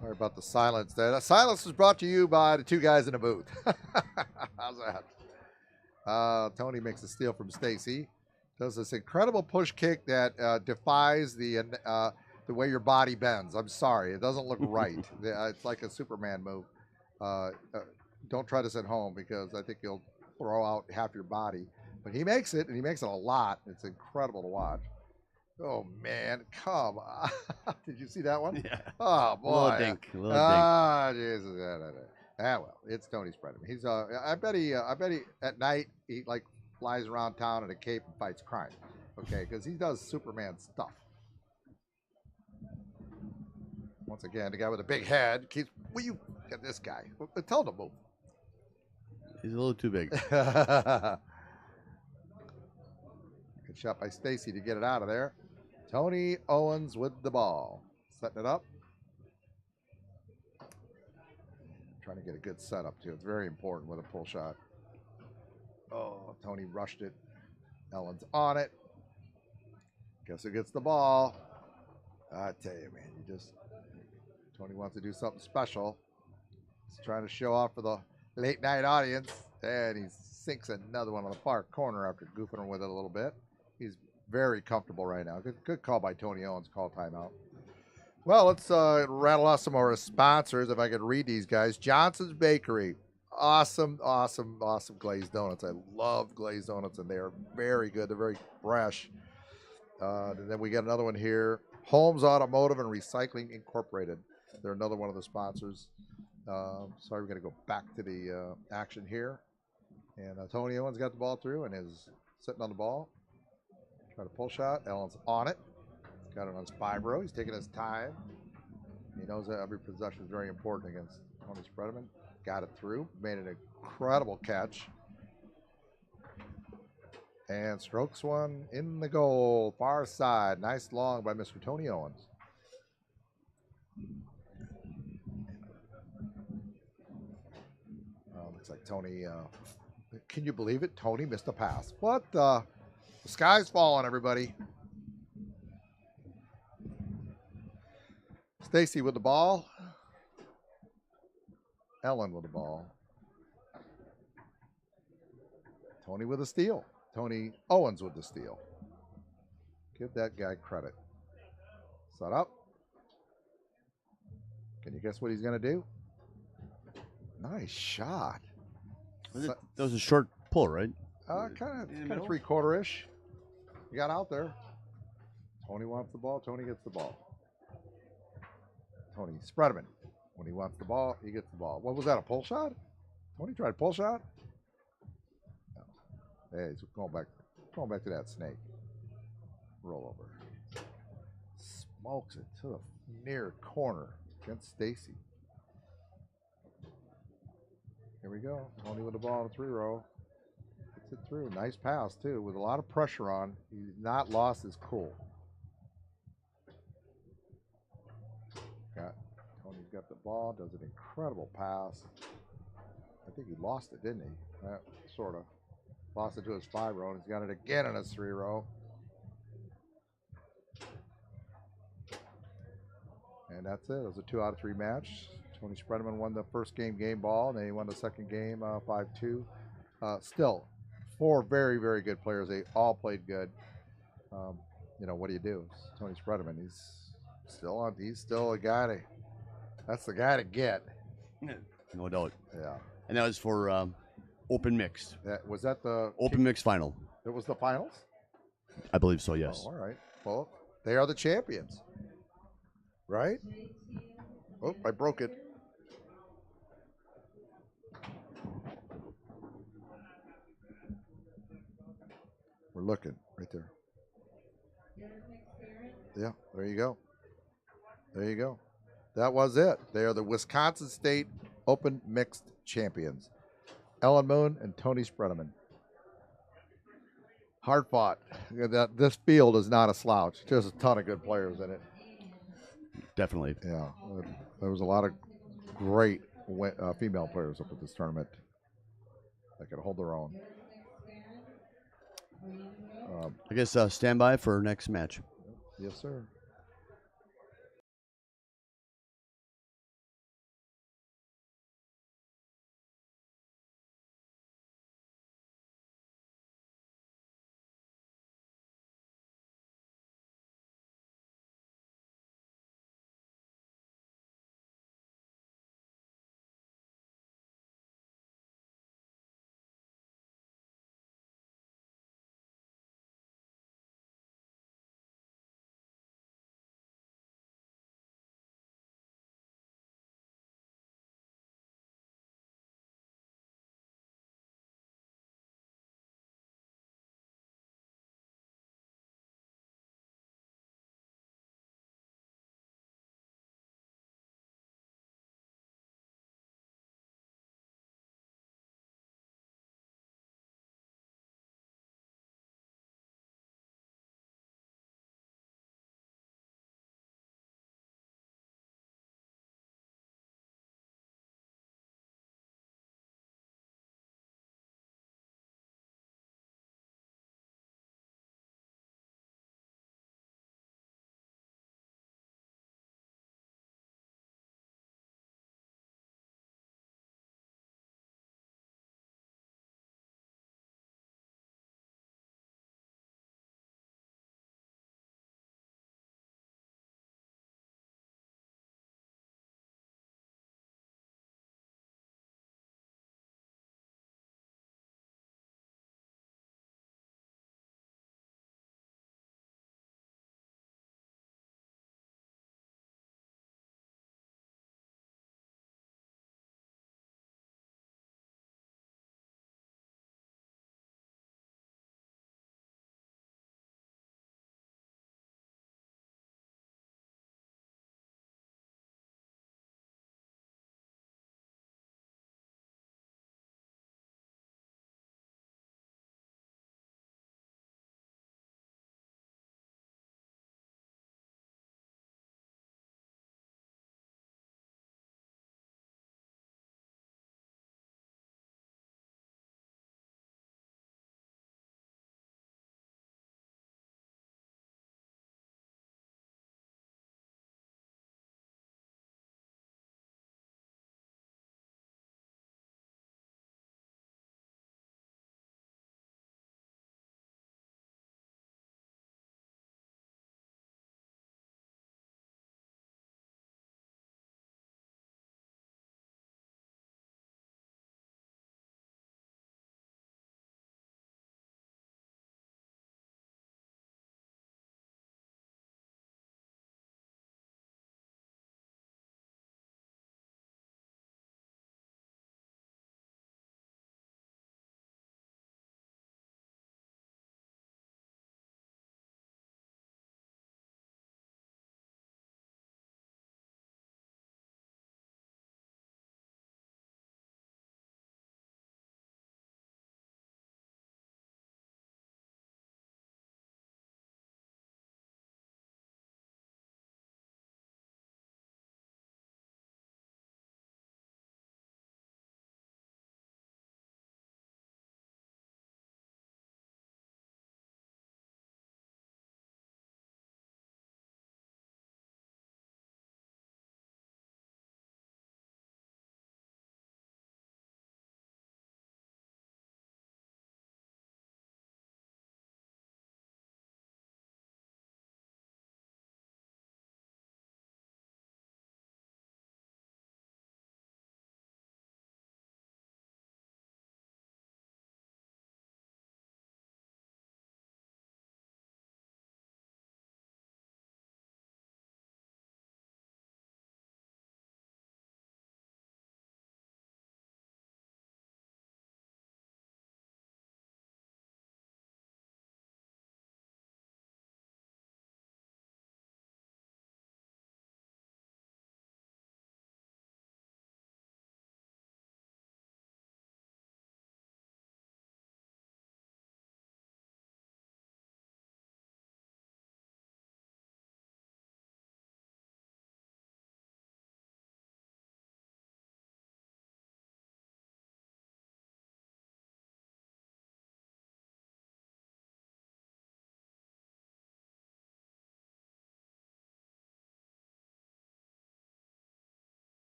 Sorry about the silence there. That silence was brought to you by the two guys in the booth. How's that? Tony makes a steal from Stacy. Does this incredible push kick that defies the way your body bends. I'm sorry, it doesn't look right. It's like a Superman move. don't try this at home because I think you'll throw out half your body. But he makes it, and he makes it a lot. It's incredible to watch. Oh man, come on! Did you see that one? Yeah. Oh boy, A little dink. A little dink. Ah, Jesus. Ah, well, it's Tony Spreadman. He's I bet he at night he like flies around town in a cape and fights crime. Okay, because he does Superman stuff. Once again, the guy with a big head keeps. Will you get this guy? Tell him to move. He's a little too big. Good shot by Stacy to get it out of there. Tony Owens with the ball. Setting it up. Trying to get a good setup, too. It's very important with a pull shot. Oh, Tony rushed it. Ellen's on it. Guess who gets the ball? I tell you, man, Tony wants to do something special. He's trying to show off for the late night audience. And he sinks another one on the far corner after goofing with it a little bit. He's very comfortable right now. Good call by Tony Owens. Call timeout. Well, let's rattle off some more sponsors if I could read these guys. Johnson's Bakery. Awesome glazed donuts. I love glazed donuts, and they are very good. They're very fresh. And then we got another one here. Holmes Automotive and Recycling Incorporated. They're another one of the sponsors. Sorry, we're going to go back to the action here. And Tony Owens got the ball through and is sitting on the ball. Try to pull shot. Ellen's on it. Got it on his 5-row. He's taking his time. He knows that every possession is very important against Tony Spreadman. Got it through. Made an incredible catch. And strokes one in the goal. Far side. Nice long by Mr. Tony Owens. Looks like Tony, can you believe it? Tony missed a pass. What the sky's falling, everybody. Stacy with the ball. Ellen with the ball. Tony with a steal. Tony Owens with the steal. Give that guy credit. Set up. Can you guess what he's going to do? Nice shot. That was a short pull, right? Kind of three-quarter-ish. You got out there. Tony wants the ball. Tony gets the ball. Tony Spreadman. When he wants the ball, he gets the ball. What was that, a pull shot? Tony tried a pull shot? No. Hey, he's going back to that snake. Roll over. Smokes it to the near corner against Stacy. Here we go. Tony with the ball in the 3-row. Gets it through. Nice pass, too, with a lot of pressure on. He's not lost his cool. Tony's got the ball, does an incredible pass. I think he lost it, didn't he? Sort of. Lost it to his 5-row, and he's got it again in his 3-row. And that's it. It was a 2-out-of-3 match. Tony Spreadman won the first game ball, and then he won the second game 5-2. Still, 4 very, very good players. They all played good. What do you do? It's Tony Spreadman. He's still a guy that's the guy to get. No doubt. Yeah. And that was for open mixed. Was that the open mixed final? It was the finals? I believe so, yes. Oh, all right. Well, they are the champions. Right? Oh, I broke it. We're looking right there. Yeah, there you go. There you go. That was it. They are the Wisconsin State Open Mixed Champions. Ellen Moon and Tony Spreadman. Hard fought. This field is not a slouch. There's a ton of good players in it. Definitely. Yeah. There was a lot of great female players up at this tournament that could hold their own. I guess stand by for next match. Yes, sir.